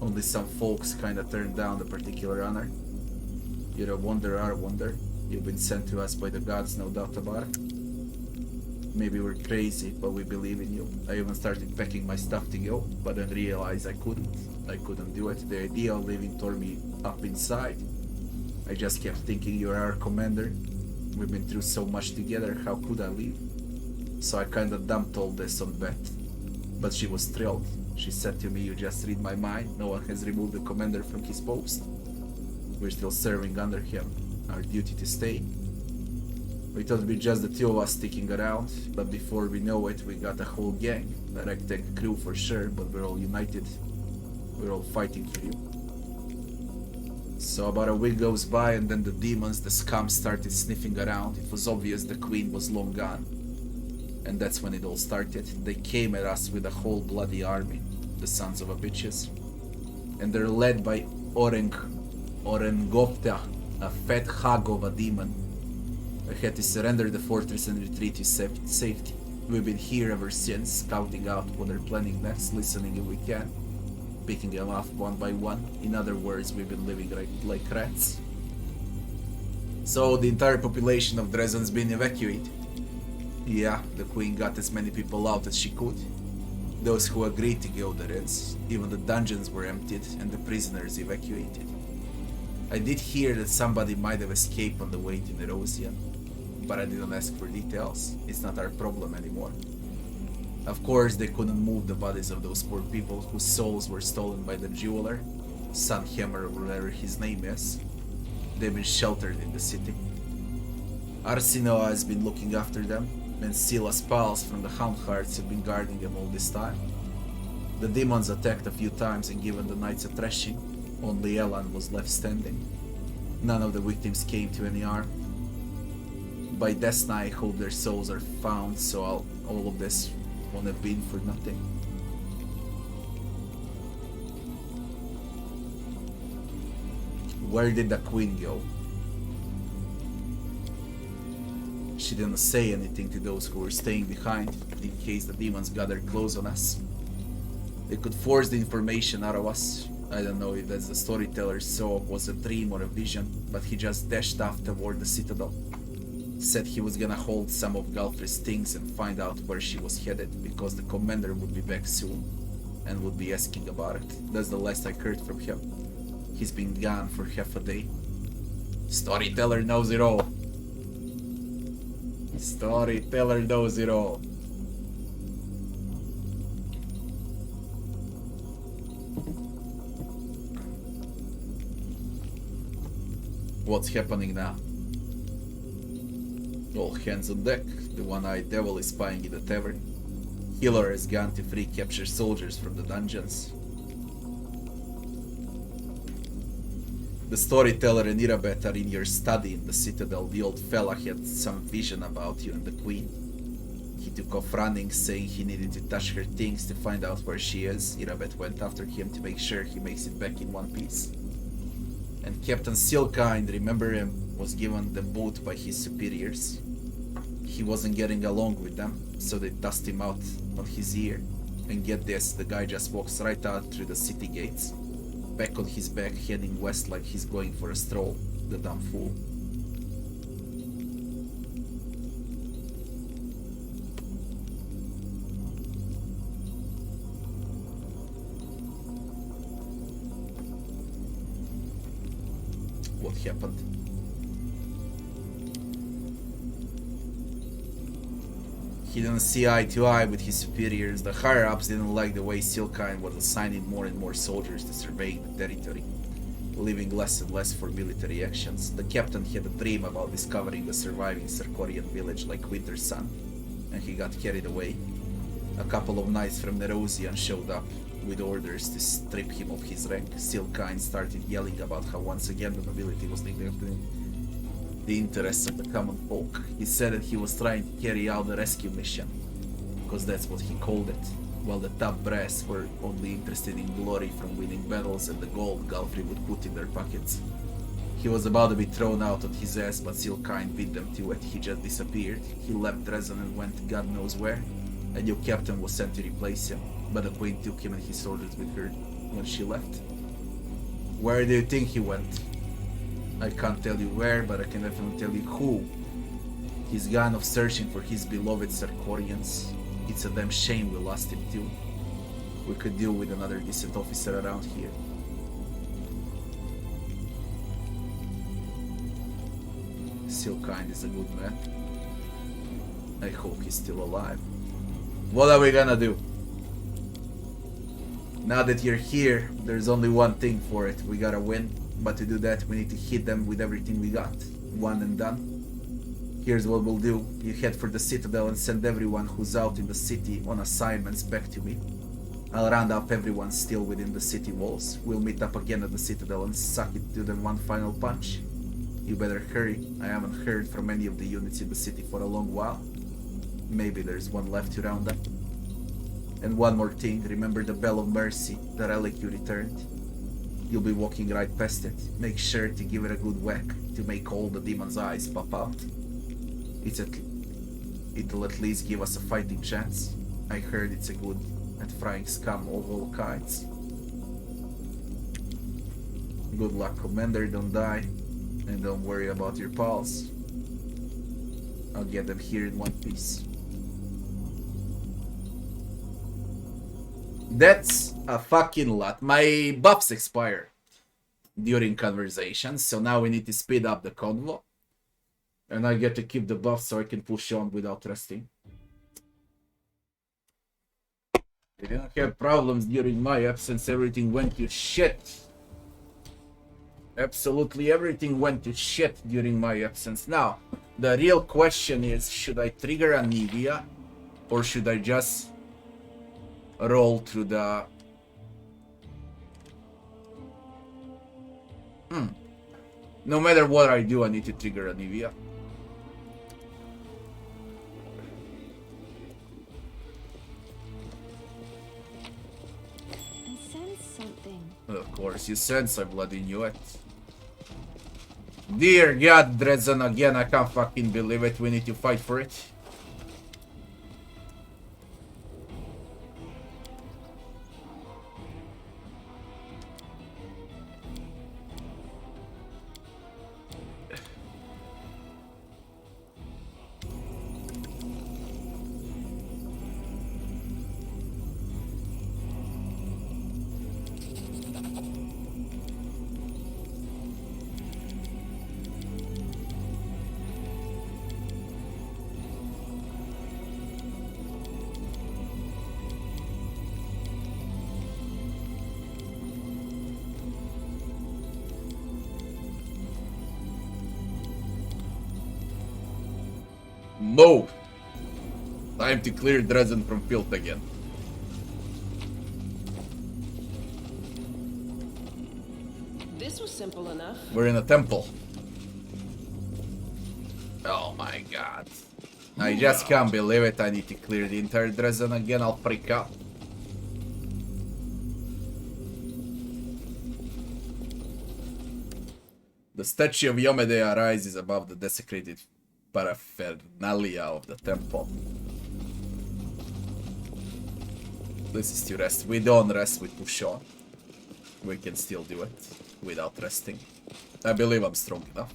Only some folks kinda turned down the particular honor. You're a wonder, our wonder. You've been sent to us by the gods, no doubt about it. Maybe we're crazy, but we believe in you. I even started packing my stuff to go, but then realized I couldn't. I couldn't do it. The idea of leaving tore me up inside. I just kept thinking you're our commander. We've been through so much together, how could I leave? So I kinda dumped all this on Beth. But she was thrilled. She said to me, you just read my mind, no one has removed the commander from his post. We're still serving under him. Our duty to stay. We thought it'd be just the two of us sticking around, but before we know it, we got a whole gang. The ragtag crew for sure, but we're all united. We're all fighting for you. So about a week goes by and then the demons, the scum started sniffing around. It was obvious the queen was long gone. And that's when it all started. They came at us with a whole bloody army, the sons of a bitches. And they're led by Orengopta, a fat hog of a demon. I had to surrender the fortress and retreat to safety. We've been here ever since, scouting out what they're planning next, listening if we can, picking them off one by one. In other words, we've been living like rats. So the entire population of Dresden's been evacuated. Yeah, the queen got as many people out as she could. Those who agreed to go there, even the dungeons were emptied and the prisoners evacuated. I did hear that somebody might have escaped on the way to Nerosian, but I didn't ask for details. It's not our problem anymore. Of course, they couldn't move the bodies of those poor people whose souls were stolen by the jeweler, Sunhammer or whatever his name is. They've been sheltered in the city. Arsinoa has been looking after them, and Silas pals from the Houndhearts have been guarding them all this time. The demons attacked a few times and given the knights a thrashing. Only Elan was left standing. None of the victims came to any harm. By Desna, I hope their souls are found, so all of this won't have been for nothing. Where did the queen go? She didn't say anything to those who were staying behind, in case the demons gathered close on us. They could force the information out of us. I don't know if that's the storyteller saw was a dream or a vision, but he just dashed off toward the citadel. Said he was gonna hold some of Galfrey's things and find out where she was headed, because the commander would be back soon and would be asking about it. That's the last I heard from him. He's been gone for half a day. Storyteller knows it all. Storyteller knows it all. What's happening now? All hands on deck. The one-eyed devil is spying in the tavern. Healer has gone to free capture soldiers from the dungeons. The storyteller and Irabet are in your study in the citadel. The old fella had some vision about you and the queen. He took off running, saying he needed to touch her things to find out where she is. Irabet went after him to make sure he makes it back in one piece. And Captain Silkind, remember him, was given the boot by his superiors. He wasn't getting along with them, so they tossed him out on his ear. And get this, the guy just walks right out through the city gates, back on his back, heading west like he's going for a stroll, the dumb fool. What happened? He didn't see eye to eye with his superiors. The higher-ups didn't like the way Silkind was assigning more and more soldiers to surveying the territory, leaving less and less for military actions. The captain had a dream about discovering a surviving Sarkorian village like Winter Sun, and he got carried away. A couple of knights from Nerosian showed up with orders to strip him of his rank. Silkind started yelling about how once again the nobility was neglecting the interests of the common folk. He said that he was trying to carry out the rescue mission, because that's what he called it, while the top brass were only interested in glory from winning battles and the gold Galfrey would put in their pockets. He was about to be thrown out on his ass, but Silkind beat them to it. He just disappeared. He left Dresden and went God knows where. A new captain was sent to replace him, but the queen took him and his soldiers with her when she left. Where do you think he went? I can't tell you where, but I can definitely tell you who. He's gone off searching for his beloved Sarkorians. It's a damn shame we lost him too. We could deal with another decent officer around here. Silkind is a good man. I hope he's still alive. What are we gonna do? Now that you're here, there's only one thing for it. We gotta win. But to do that, we need to hit them with everything we got. One and done. Here's what we'll do. You head for the citadel and send everyone who's out in the city on assignments back to me. I'll round up everyone still within the city walls. We'll meet up again at the citadel and suck it to them one final punch. You better hurry. I haven't heard from any of the units in the city for a long while. Maybe there's one left to round up. And one more thing, remember the Bell of Mercy, the relic you returned? You'll be walking right past it. Make sure to give it a good whack to make all the demon's eyes pop out. It'll at least give us a fighting chance. I heard it's a good at frying scum of all kinds. Good luck, Commander, don't die. And don't worry about your pals. I'll get them here in one piece. That's a fucking lot. My buffs expire during conversations, so now we need to speed up the convo. And I get to keep the buff so I can push on without resting. We didn't have problems during my absence. Everything went to shit. Absolutely everything went to shit during my absence. Now, the real question is, should I trigger Anivia or should I just roll through the No matter what I do, I need to trigger an Evia. I sense something. Of course, you sense I bloody knew it. Dear God, Dresden again, I can't fucking believe it. We need to fight for it. No! Time to clear Dresden from filth again. This was simple enough. We're in a temple. Oh my god. I just can't believe it. I need to clear the entire Dresden again. I'll freak out. The statue of Yomedea rises above the desecrated paraphernalia of the temple. This is to rest. We don't rest, we push on. We can still do it without resting. I believe I'm strong enough.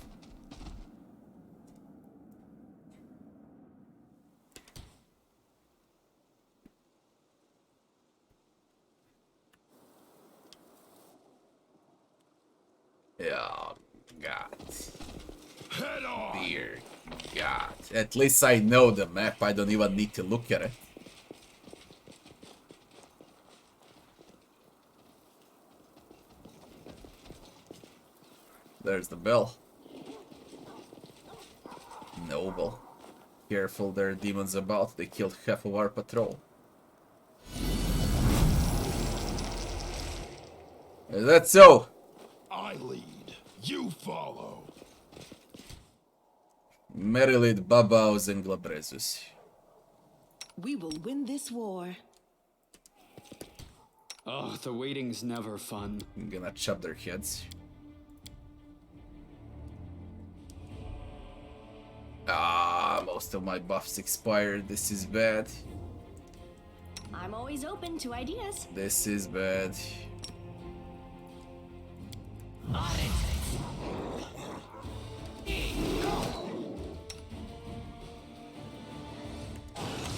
Oh, God. Head on! Dear God. At least I know the map. I don't even need to look at it. There's the bell. Noble. Careful, there are demons about. They killed half of our patrol. Is that so? I lead. You follow. Merilit, Babaus, and Glabrezus. We will win this war. Oh, the waiting's never fun. I'm gonna chop their heads. Ah, most of my buffs expired. This is bad. I'm always open to ideas. This is bad.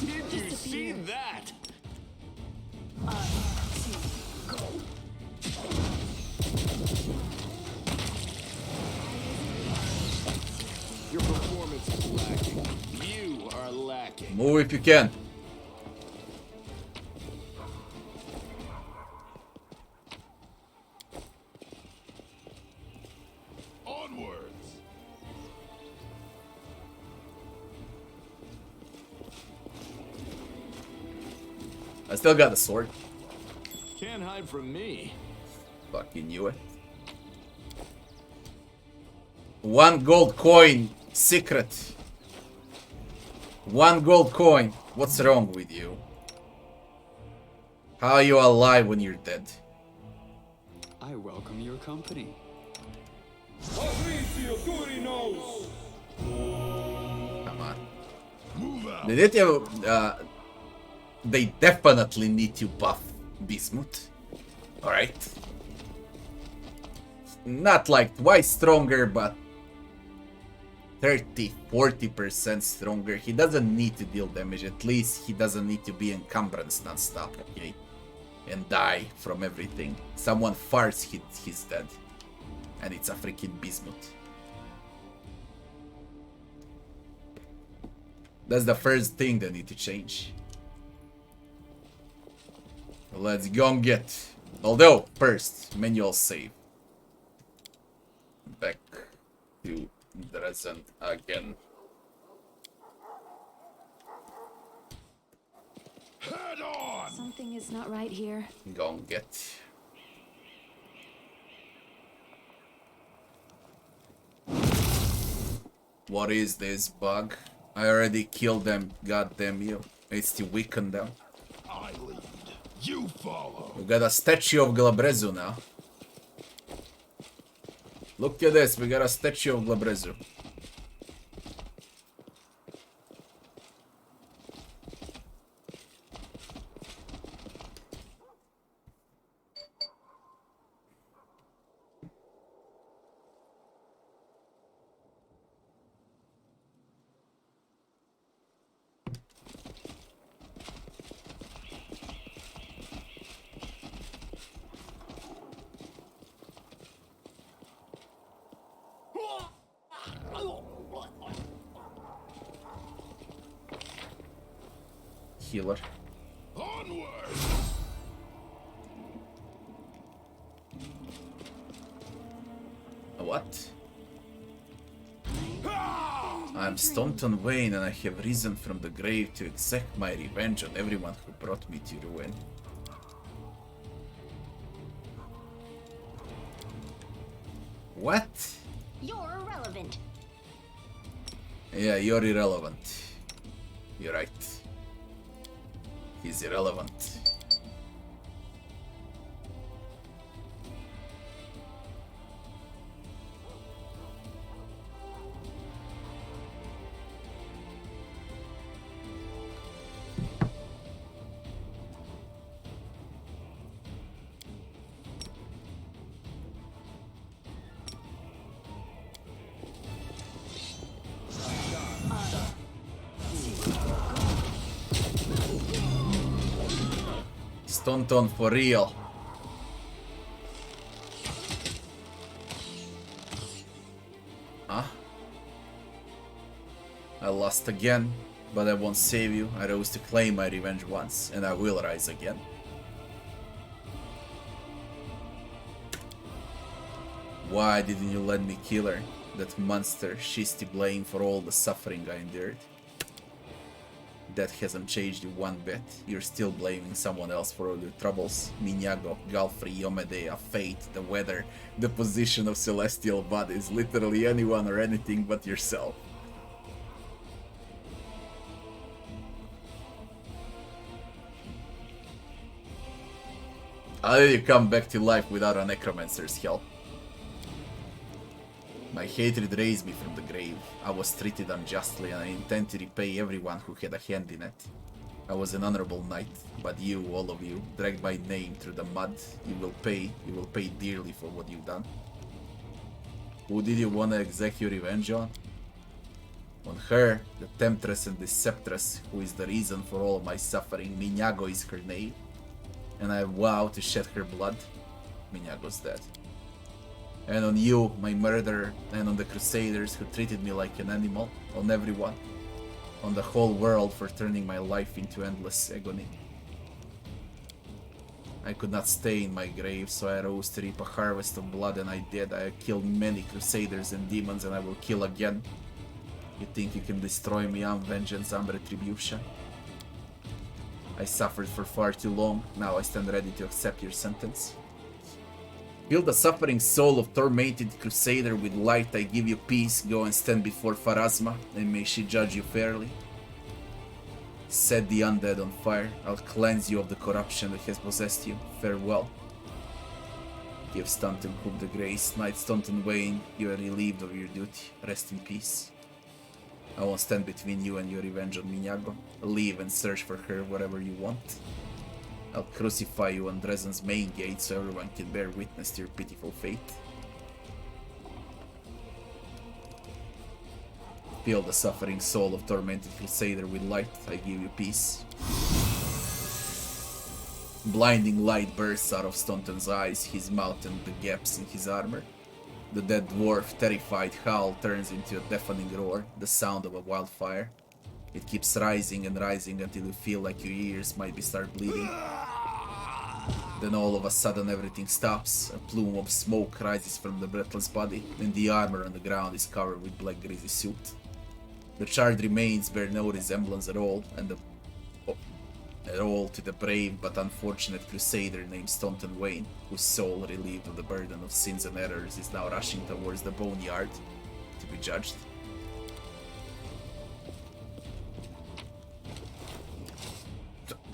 Did you see that? Your performance is lacking. You are lacking. Move if you can. Onwards! I still got the sword. Can't hide from me. Fucking knew it. 1 gold coin. Secret. 1 gold coin. What's wrong with you? How are you alive when you're dead? I welcome your company. Come on. Move out! They need to, they definitely need to buff Bismuth. Alright. Not like twice stronger, but 30-40% stronger. He doesn't need to deal damage. At least he doesn't need to be encumbrance non-stop, okay? And die from everything. Someone farts, he's dead. And it's a freaking Bismuth. That's the first thing they need to change. Let's go and get. Although, first, manual save. Back to Dresden again. Head on! Something is not right here. Go and get. What is this bug? I already killed them, goddamn you. I still weaken them. I lead. You follow. We got a statue of Glabrezu now. Look at this, we got a statue of Glabrezu. Healer. Onward. What? I'm Staunton Wayne and I have risen from the grave to exact my revenge on everyone who brought me to ruin. What? You're irrelevant. Yeah, you're irrelevant. You're right. He's irrelevant. Staunton for real. Huh? I lost again, but I won't save you. I rose to claim my revenge once, and I will rise again. Why didn't you let me kill her? That monster, she's to blame for all the suffering I endured. That hasn't changed you one bit. You're still blaming someone else for all your troubles. Minyago, Galfrey, Yomedea, fate, the weather, the position of celestial bodies, literally anyone or anything but yourself. How did you come back to life without a necromancer's help? My hatred raised me from the grave. I was treated unjustly and I intend to repay everyone who had a hand in it. I was an honorable knight, but you, all of you, dragged my name through the mud, you will pay dearly for what you've done. Who did you want to exact your revenge on? On her, the temptress and deceptress, who is the reason for all of my suffering. Minyago is her name, and I vow to shed her blood. Minyago's dead. And on you, my murderer, and on the crusaders who treated me like an animal, on everyone, on the whole world for turning my life into endless agony. I could not stay in my grave, so I rose to reap a harvest of blood, and I did. I killed many crusaders and demons, and I will kill again. You think you can destroy me? I'm vengeance, I'm retribution. I suffered for far too long, now I stand ready to accept your sentence. Fill the suffering soul of tormented crusader with light, I give you peace, go and stand before Pharasma, and may she judge you fairly. Set the undead on fire, I'll cleanse you of the corruption that has possessed you, farewell. Give Staunton Hook the grace, Knight Staunton Wayne, you are relieved of your duty, rest in peace. I won't stand between you and your revenge on Minyago, leave and search for her wherever you want. I'll crucify you on Dresden's main gate so everyone can bear witness to your pitiful fate. Fill the suffering soul of tormented crusader with light, I give you peace. Blinding light bursts out of Staunton's eyes, his mouth and the gaps in his armor. The dead dwarf, terrified howl turns into a deafening roar, the sound of a wildfire. It keeps rising and rising until you feel like your ears might start bleeding. Then all of a sudden everything stops, a plume of smoke rises from the breathless body, and the armor on the ground is covered with black greasy soot. The charred remains bear no resemblance at all, to the brave but unfortunate crusader named Staunton Wayne, whose soul, relieved of the burden of sins and errors, is now rushing towards the boneyard to be judged.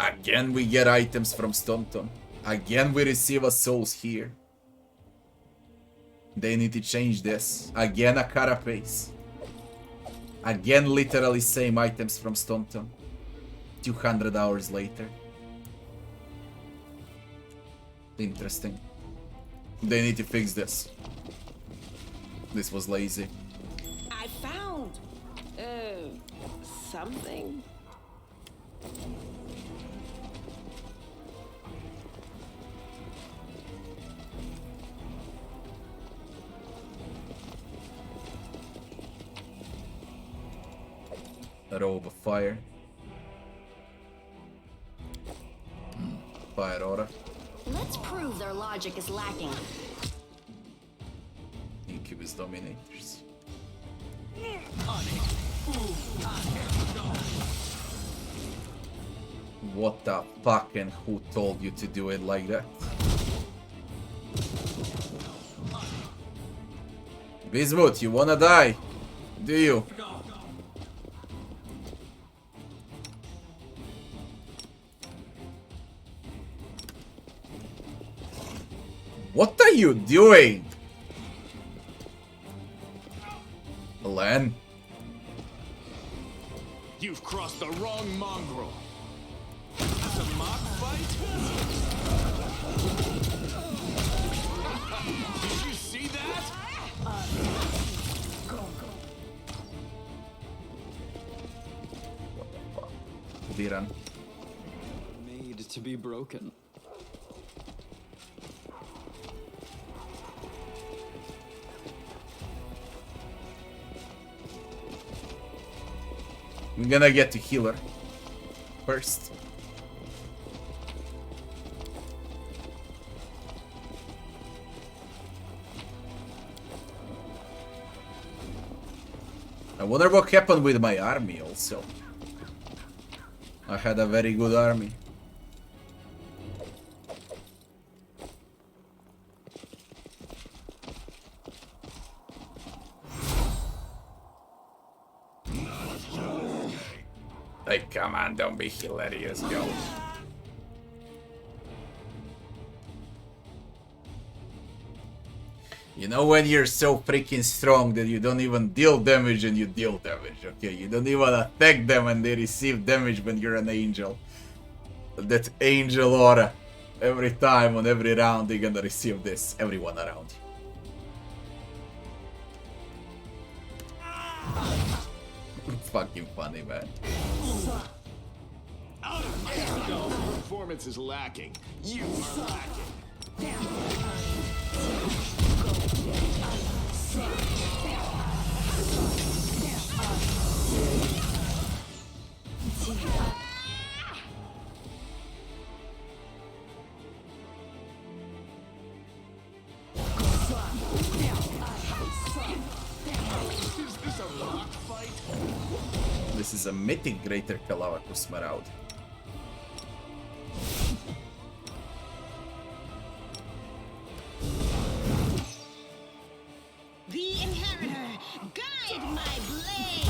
Again we get items from stomp. Again we receive a souls here. They need to change this. Again a carapace. Again literally same items from stomp. 200 hours later. Interesting. They need to fix this. This was lazy. I found something. A robe of fire. Fire aura. Let's prove their logic is lacking. Incubus dominators. What the fuck, and who told you to do it like that? Bismuth, you wanna die? Do you? What are you doing? Len? You've crossed the wrong mongrel. It's a mock fight? Did you see that? What the fuck? Viran. Made to be broken. I'm gonna get to healer first. I wonder what happened with my army also. I had a very good army. Like, come on, don't be hilarious, yo. You know when you're so freaking strong that you don't even deal damage and you deal damage, okay? You don't even attack them and they receive damage when you're an angel. That angel aura. Every time, on every round, they're gonna receive this. Everyone around you. Fucking funny, man. Performance is lacking. You are lacking. This is a mythic Greater Calavacus Maraud. The Inheritor, guide my blade!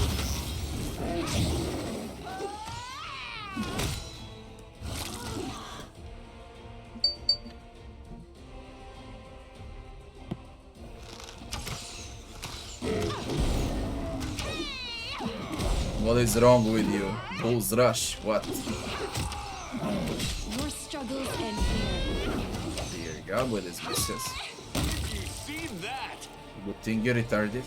What is wrong with you? Bull's Rush, what? Your struggles end here. Dear God, with his misses. Did you see that? Good thing you retarded.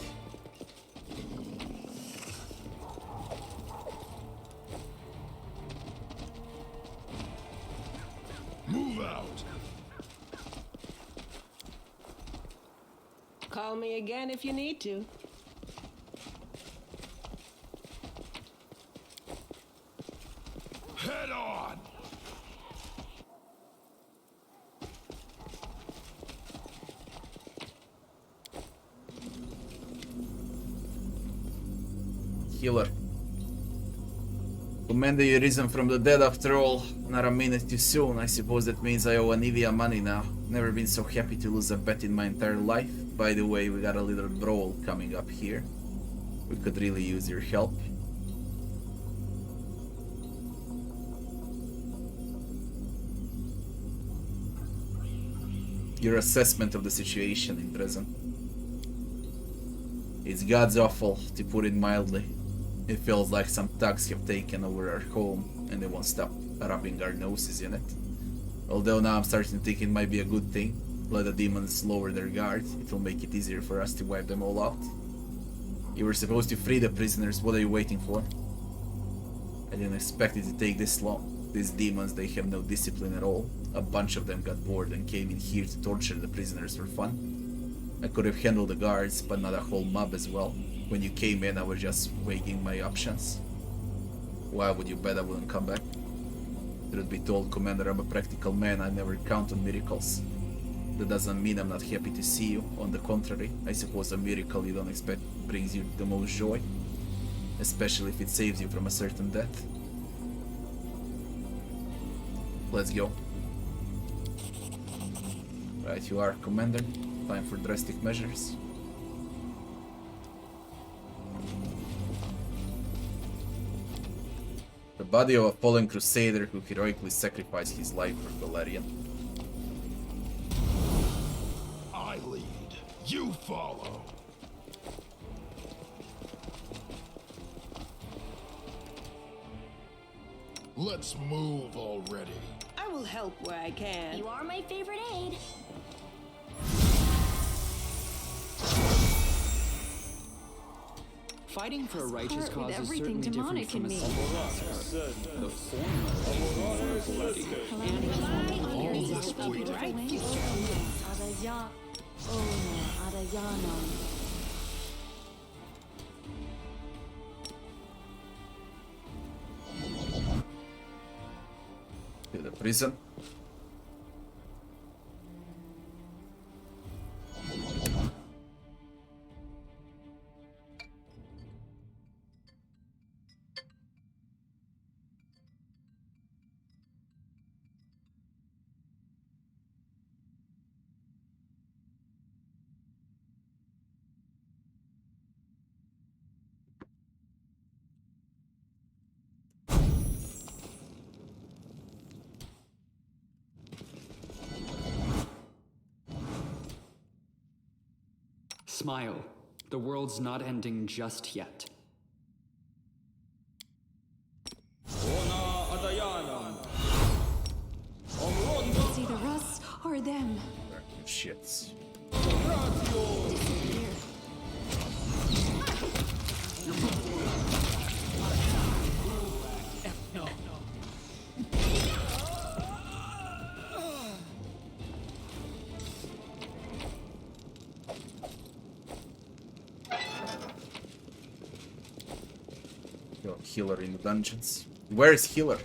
Move out. Call me again if you need to. Head on. Healer. Commander, you risen from the dead after all. Not a minute too soon. I suppose that means I owe Anivia money now. Never been so happy to lose a bet in my entire life. By the way, we got a little brawl coming up here. We could really use your help. your assessment of the situation in prison. It's god's awful, to put it mildly. It feels like some thugs have taken over our home and they won't stop rubbing our noses in it. Although now I'm starting to think it might be a good thing. Let the demons lower their guard, it will make it easier for us to wipe them all out. You were supposed to free the prisoners, what are you waiting for? I didn't expect it to take this long. These demons, they have no discipline at all. A bunch of them got bored and came in here to torture the prisoners for fun. I could have handled the guards, but not a whole mob as well. When you came in, I was just weighing my options. Why would you bet I wouldn't come back? Truth be told, Commander, I'm a practical man, I never count on miracles. That doesn't mean I'm not happy to see you. On the contrary, I suppose a miracle you don't expect brings you the most joy. Especially if it saves you from a certain death. Let's go. Right, you are, Commander. Time for drastic measures. The body of a fallen crusader who heroically sacrificed his life for Valerian. I lead. You follow. Let's move already. I will help where I can. You are my favorite aide. Fighting for a righteous part with cause is everything certainly different demonic from in a me. subclasses. The former is more bloody. To the prison. Smile. The world's not ending just yet. It's either us or them. Shits. Disappear. Yo, healer in the dungeons. Where is healer?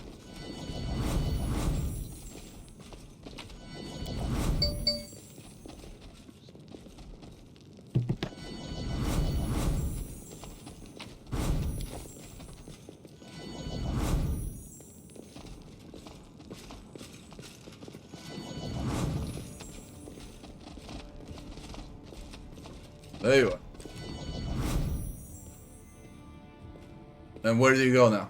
There you are. And where do you go now?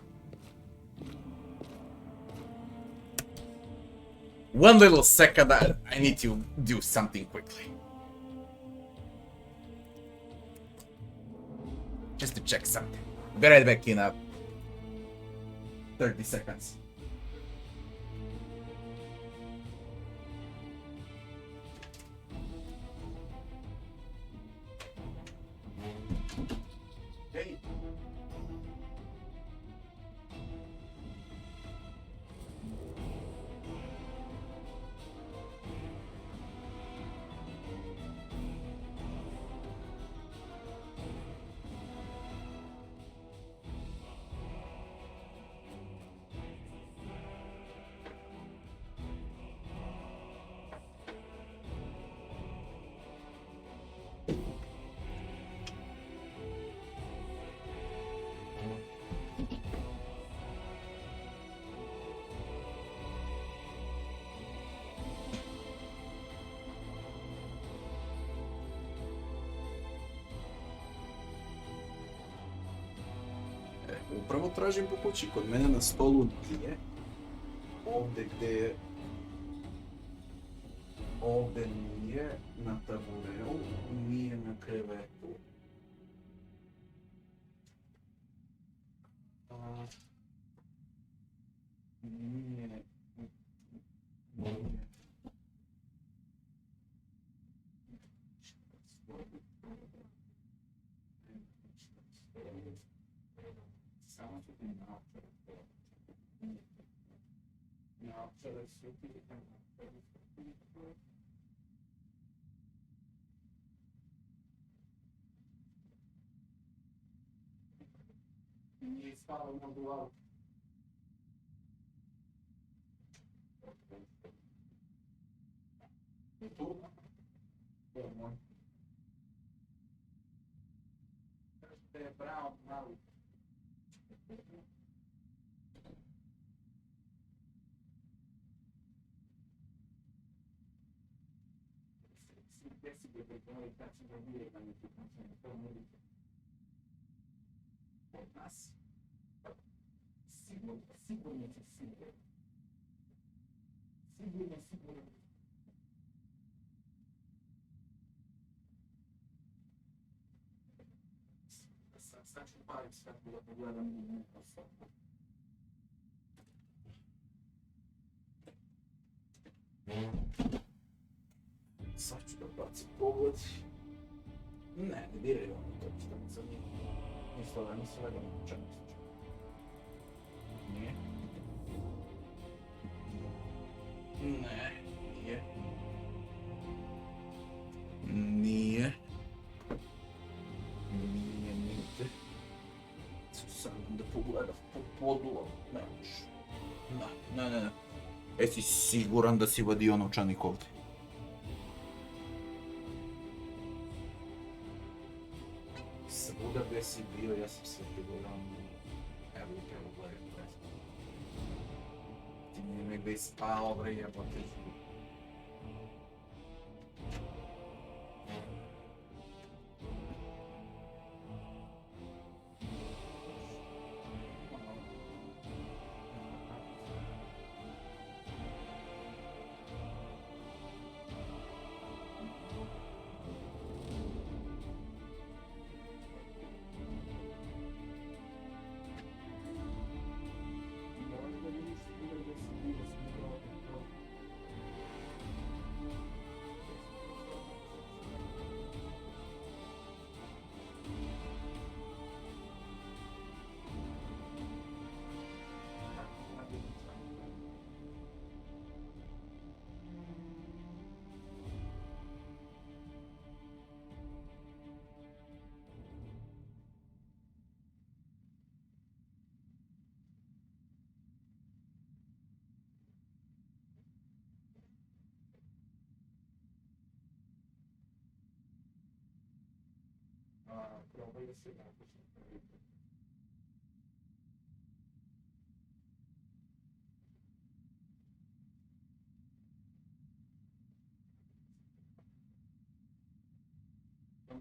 One little second, I need to do something quickly. Just to check something. Be right back in 30 seconds. Okay. Upravo tražim po kući, kod mene na stolu nije. Ovdje gdje... Ovdje Nije na tabureu, nije na krevetu. Nije... Samo ću ti naočare pogledati. Naočare su ti nije spalo na glavu. Tu? To je moj. Kažete je brown mali. Gdje si ga pripravili, kad će ga vidjeti na neki način, to nudite. Od nas? Sigurno će sigurno. Sigurno. Sad ću palim sve da pogledam u neko sobu. Sad ću da bacim pogled. Ne diraj ono to što mi zanima. Mislila da mi čemu se čemu. Nije. Ne, nije. Nije nigde. Sad da pogledam po podu, ne možeš. Ne. Jesi siguran da si vadio novčanik ovdje? Svuda gdje si bio, ja sam se siguran. Evo upravo gledam. Ti nije negdje ispao, bre, jebote. Probaj da se napišem prvi.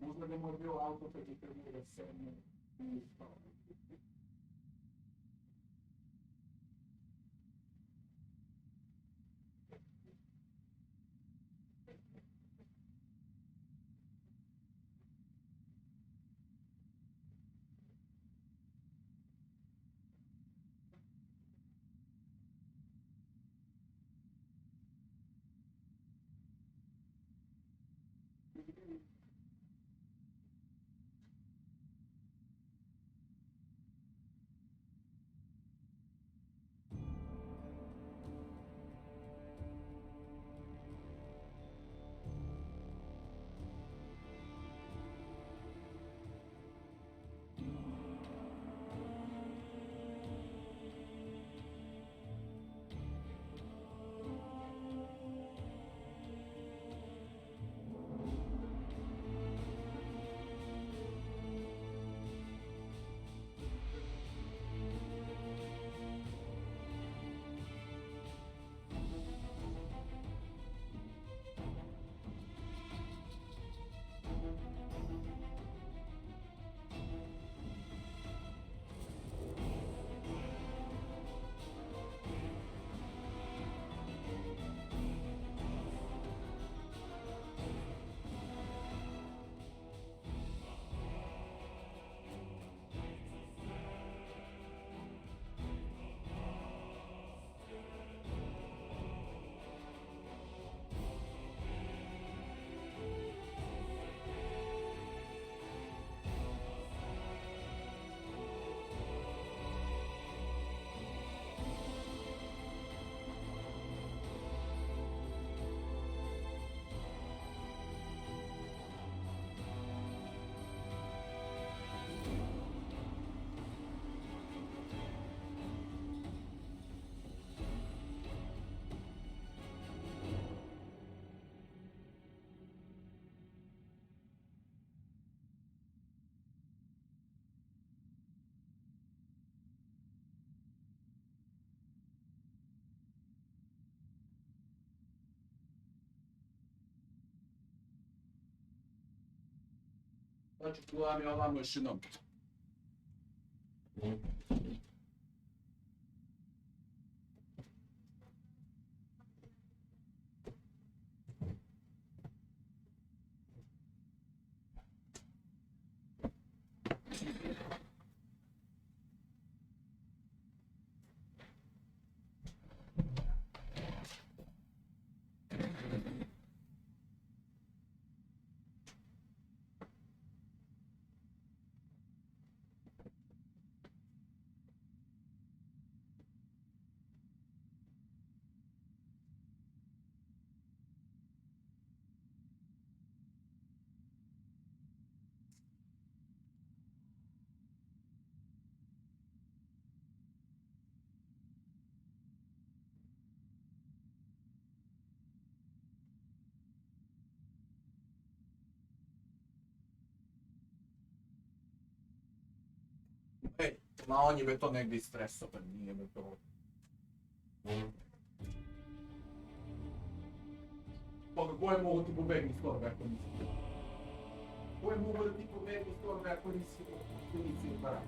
Možda ne mora bio auto kad je trebalo da se ne uspao. Hoću pogledam ja ovamo još jednom. Ej, ma on je me to negdje istresao, pa nije me to... Koje mogu ti pobegni s toga ako nisi? Koje mogu da ti pobegni s toga ako nisi para?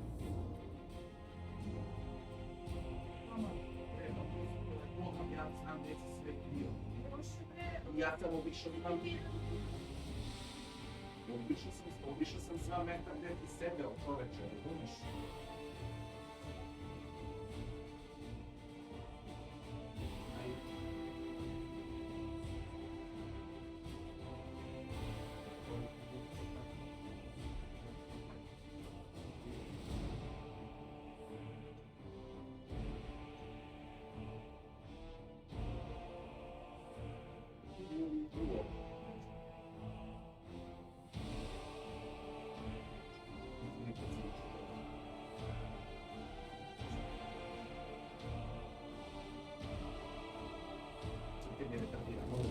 Ja znam gdje si sve bio. Ja sam obišao imam... Obišao sam sva meta gdje ti sebe od čoveče, razumiješ?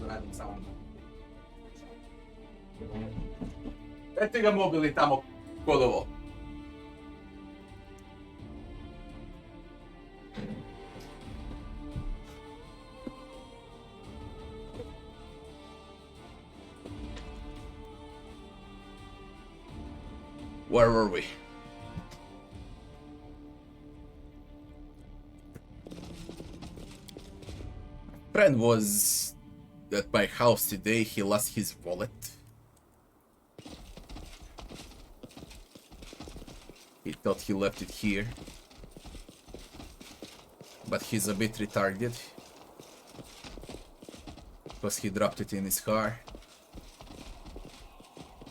Radim samo. Eto ga mobili tamo kod ovo. Where were we? Friend was at my house today. He lost his wallet. He thought he left it here, but he's a bit retarded because he dropped it in his car.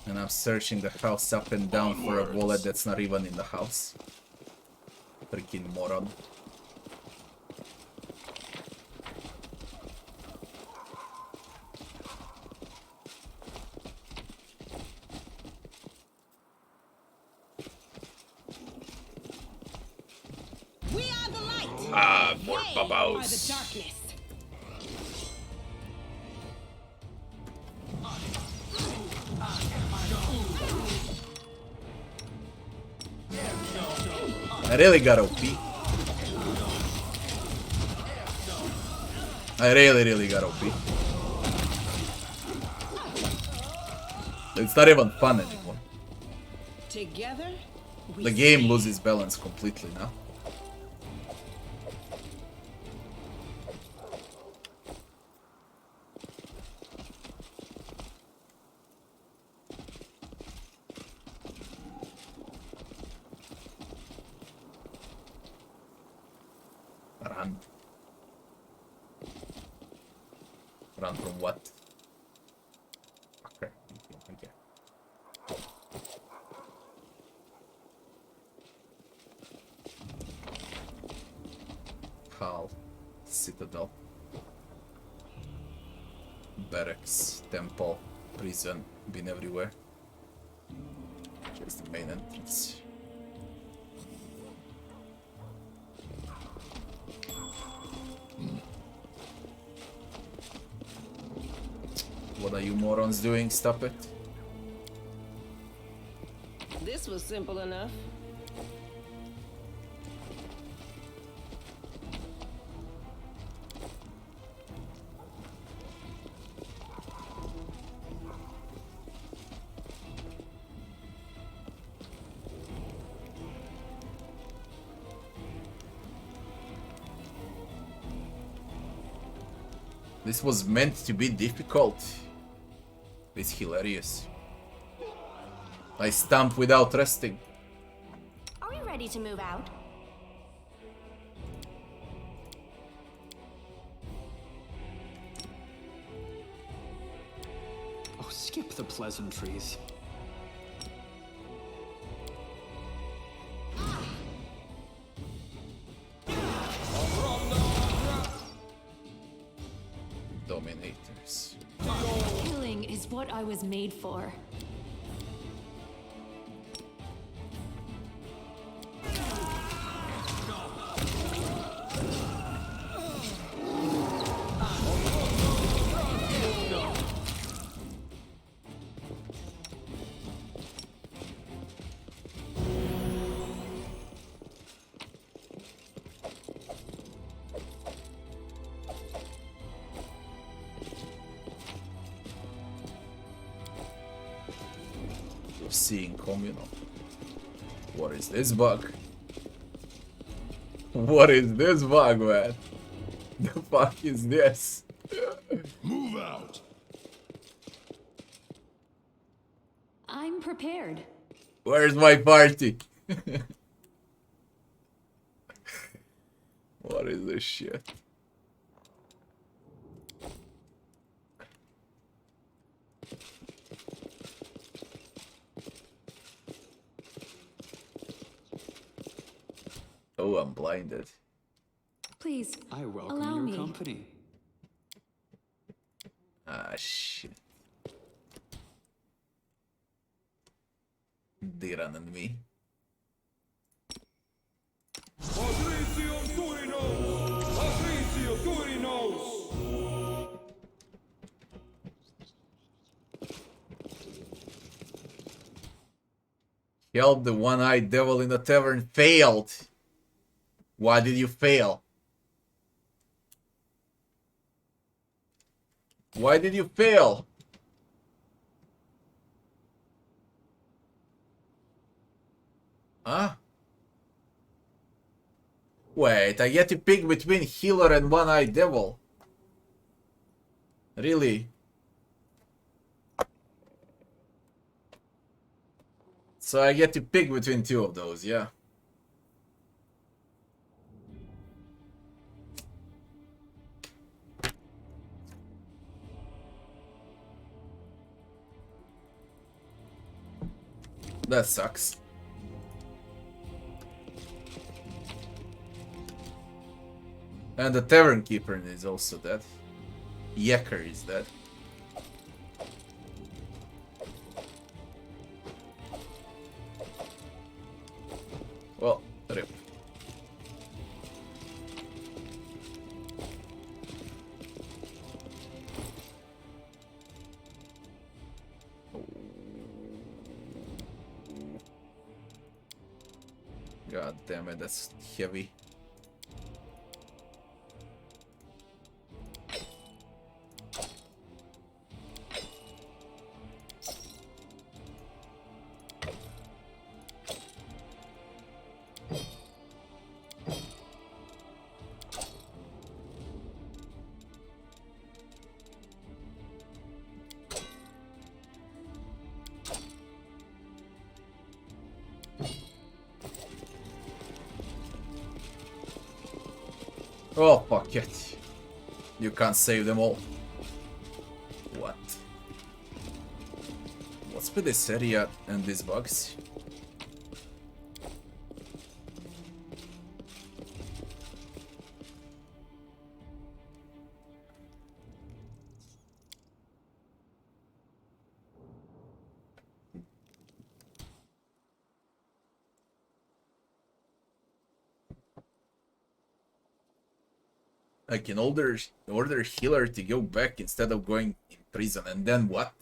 And I'm searching the house up and down for a wallet that's not even in the house. Freaking moron. We are the light. Ah, more They are the babos. darkness. I really got OP. I really got OP. It's not even fun anymore. Together, we The game loses balance completely now. Run. Run from what? Okay. Okay. Hall. Citadel. Barracks. Temple. Prison. Been everywhere. Here's the main entrance. What are you morons doing? Stop it. This was simple enough. This was meant to be difficult. It's hilarious. I stomp without resting. Are we ready to move out? Oh, skip the pleasantries. Dominators. Killing is what I was made for. Seeing communal. What is this bug? What is this bug, man? The fuck is this? Move out. I'm prepared. Where's my party? What is this shit? Oh, I'm blinded. Please, I welcome allow your me. company. Ah, shit. Diran and me. Help, the one-eyed devil in the tavern failed. Why did you fail? Why did you fail? Huh? Wait, I get to pick between healer and one-eyed devil. Really? So I get to pick between two of those, yeah. That sucks. And the tavern keeper is also dead. Yekker is dead. Well, rip. God damn it, that's heavy. Oh, fuck it. You can't save them all. What? What's with this area and these bugs? Like an order healer to go back instead of going in prison, and then what?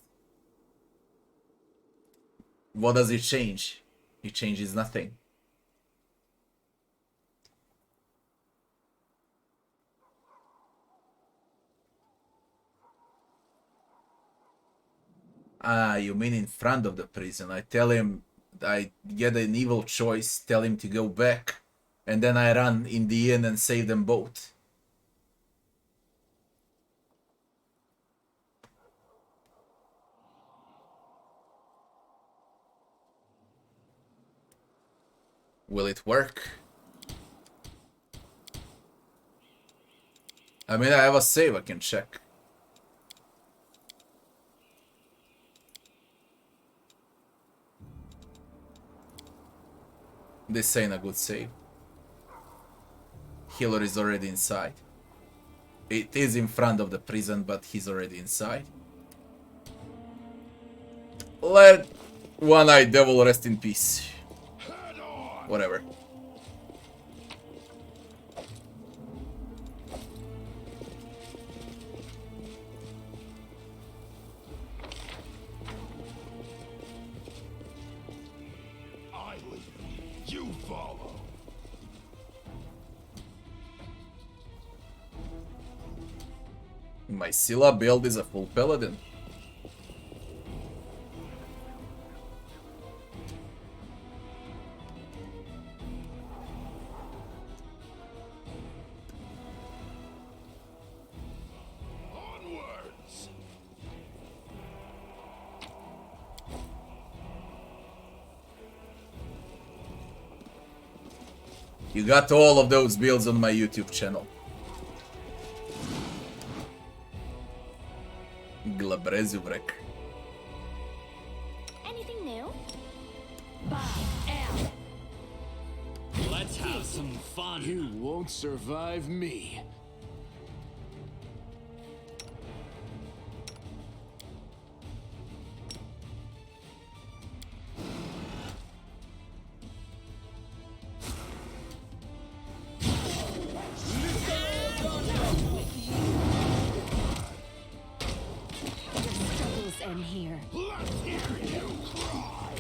What does it change? It changes nothing. Ah, you mean in front of the prison. I tell him I get an evil choice, tell him to go back, and then I run in the inn and save them both. Will it work? I mean, I have a save I can check. This ain't a good save. Healer is already inside. It is in front of the prison, but he's already inside. Let One-Eyed Devil rest in peace. Whatever. I lead, you follow. My Scylla build is a full paladin. Onwards. You got all of those builds on my YouTube channel. Glabrezuvrek. Anything new? Let's have some fun. You won't survive me. Struggles end here. Let's hear you cry.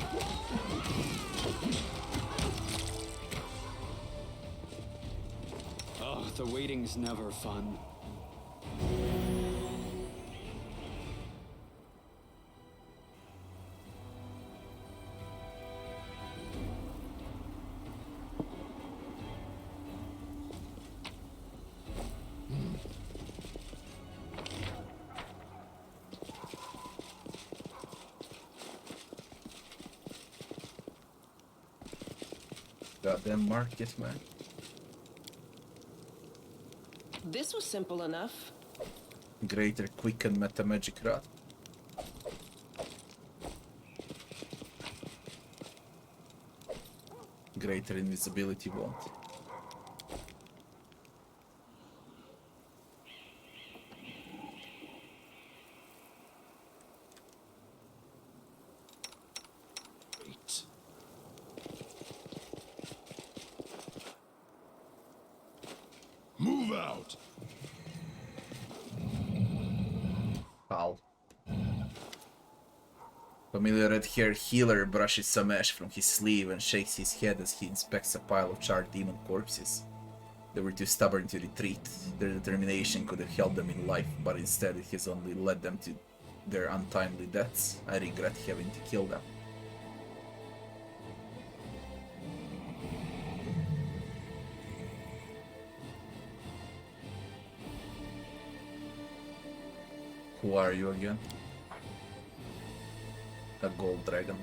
Oh, the waiting's never fun. Goddamn market, man. This was simple enough. Greater quicken meta magic rod. Greater invisibility wand. Wait. Move out. Ow. Familiar red-haired healer brushes some ash from his sleeve and shakes his head as he inspects a pile of charred demon corpses. They were too stubborn to retreat. Their determination could have held them in life, but instead it has only led them to their untimely deaths. I regret having to kill them. Who are you again? A gold dragon.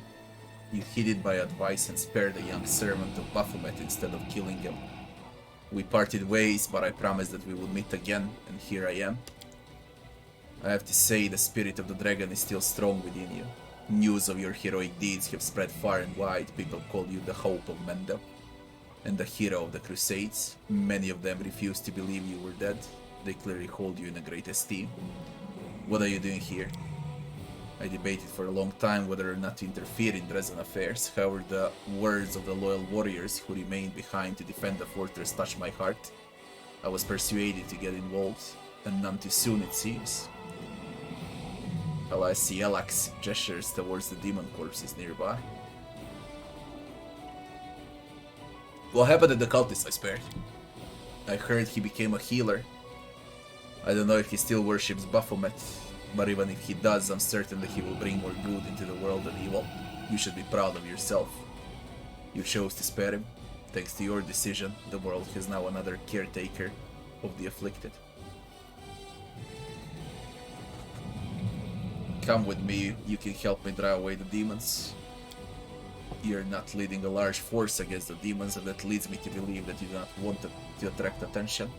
You heeded my advice and spared the young servant of Baphomet instead of killing him. We parted ways, but I promised that we would meet again, and here I am. I have to say, the spirit of the dragon is still strong within you. News of your heroic deeds have spread far and wide. People call you the hope of Mendel and the hero of the Crusades. Many of them refuse to believe you were dead. They clearly hold you in a great esteem. What are you doing here? I debated for a long time whether or not to interfere in Dresden affairs. However, the words of the loyal warriors who remained behind to defend the fortress touched my heart. I was persuaded to get involved, and none too soon it seems. I see Elax gestures towards the demon corpses nearby. What happened to the cultist I spared? I heard he became a healer. I don't know if he still worships Baphomet, but even if he does, I'm certain that he will bring more good into the world than evil. You should be proud of yourself. You chose to spare him. Thanks to your decision, the world has now another caretaker of the afflicted. Come with me, you can help me drive away the demons. you're not leading a large force against the demons, and that leads me to believe that you do not want to attract attention.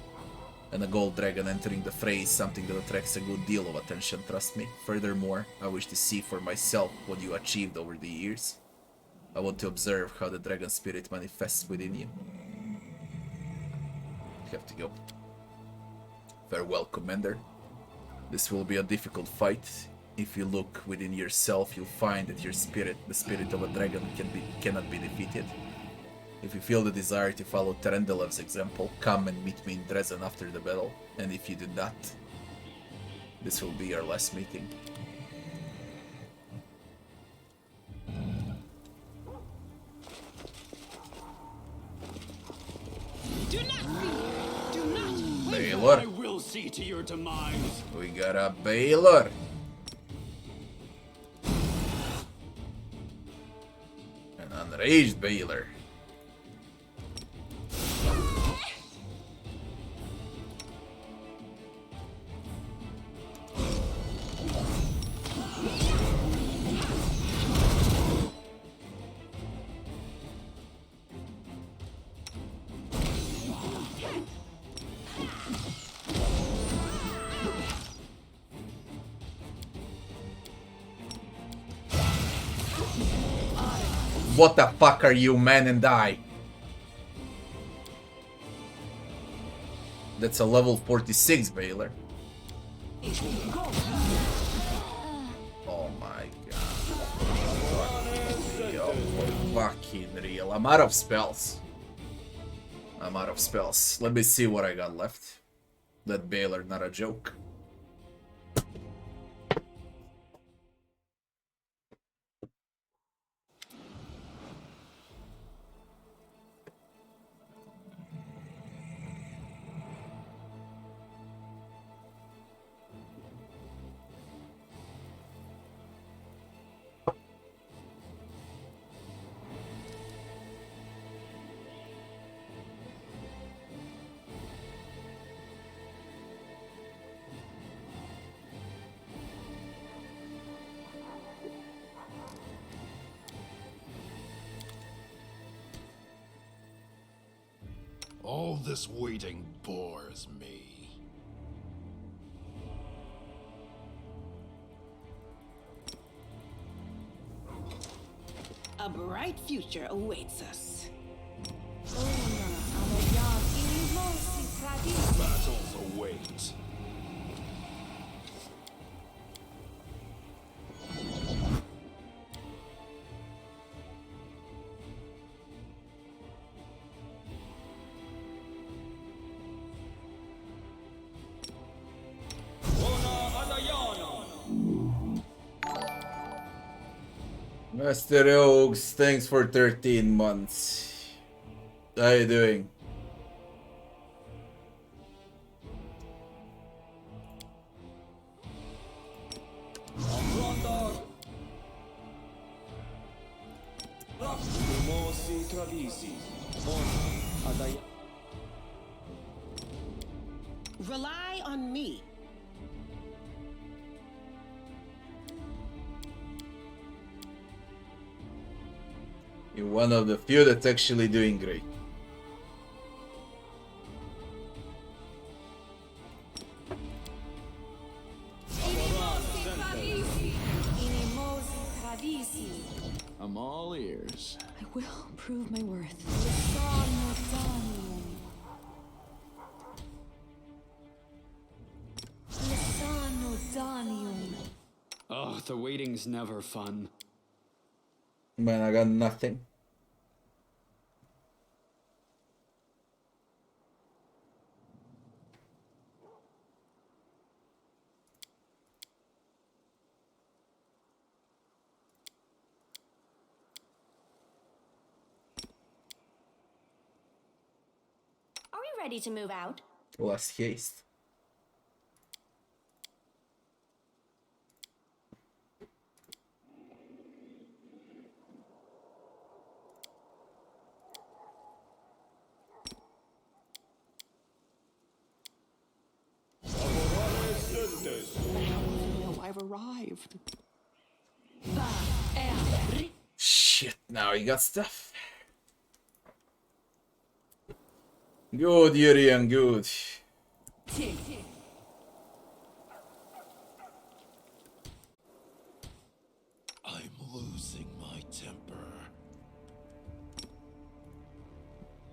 And a gold dragon entering the fray is something that attracts a good deal of attention, trust me. Furthermore, I wish to see for myself what you achieved over the years. I want to observe how the dragon spirit manifests within you. You have to go. Farewell, Commander. This will be a difficult fight. If you look within yourself, you'll find that your spirit, the spirit of a dragon, cannot be defeated. If you feel the desire to follow Terendelev's example, come and meet me in Dresden after the battle. And if you do not, this will be our last meeting. Do not fear. Do not waver. Baylor. I will see to your demise. We got a Baylor. An enraged Baylor. What the fuck are you, man, and die? That's a level 46 Baylor. Oh my god. Yo, fucking real. I'm out of spells. I'm out of spells. Let me see what I got left. That Baylor, not a joke. All this waiting bores me. A bright future awaits us. Battles await. Master Rogues, thanks for 13 months. How you doing? Rely on me. You're one of the few that's actually doing great. I'm all ears. I will prove my worth. Oh, the waiting's never fun. Man, I got nothing. Are we ready to move out? Last haste. No, I've arrived. Shit. shit, now you got stuff. Good, Yurian, good. Tick.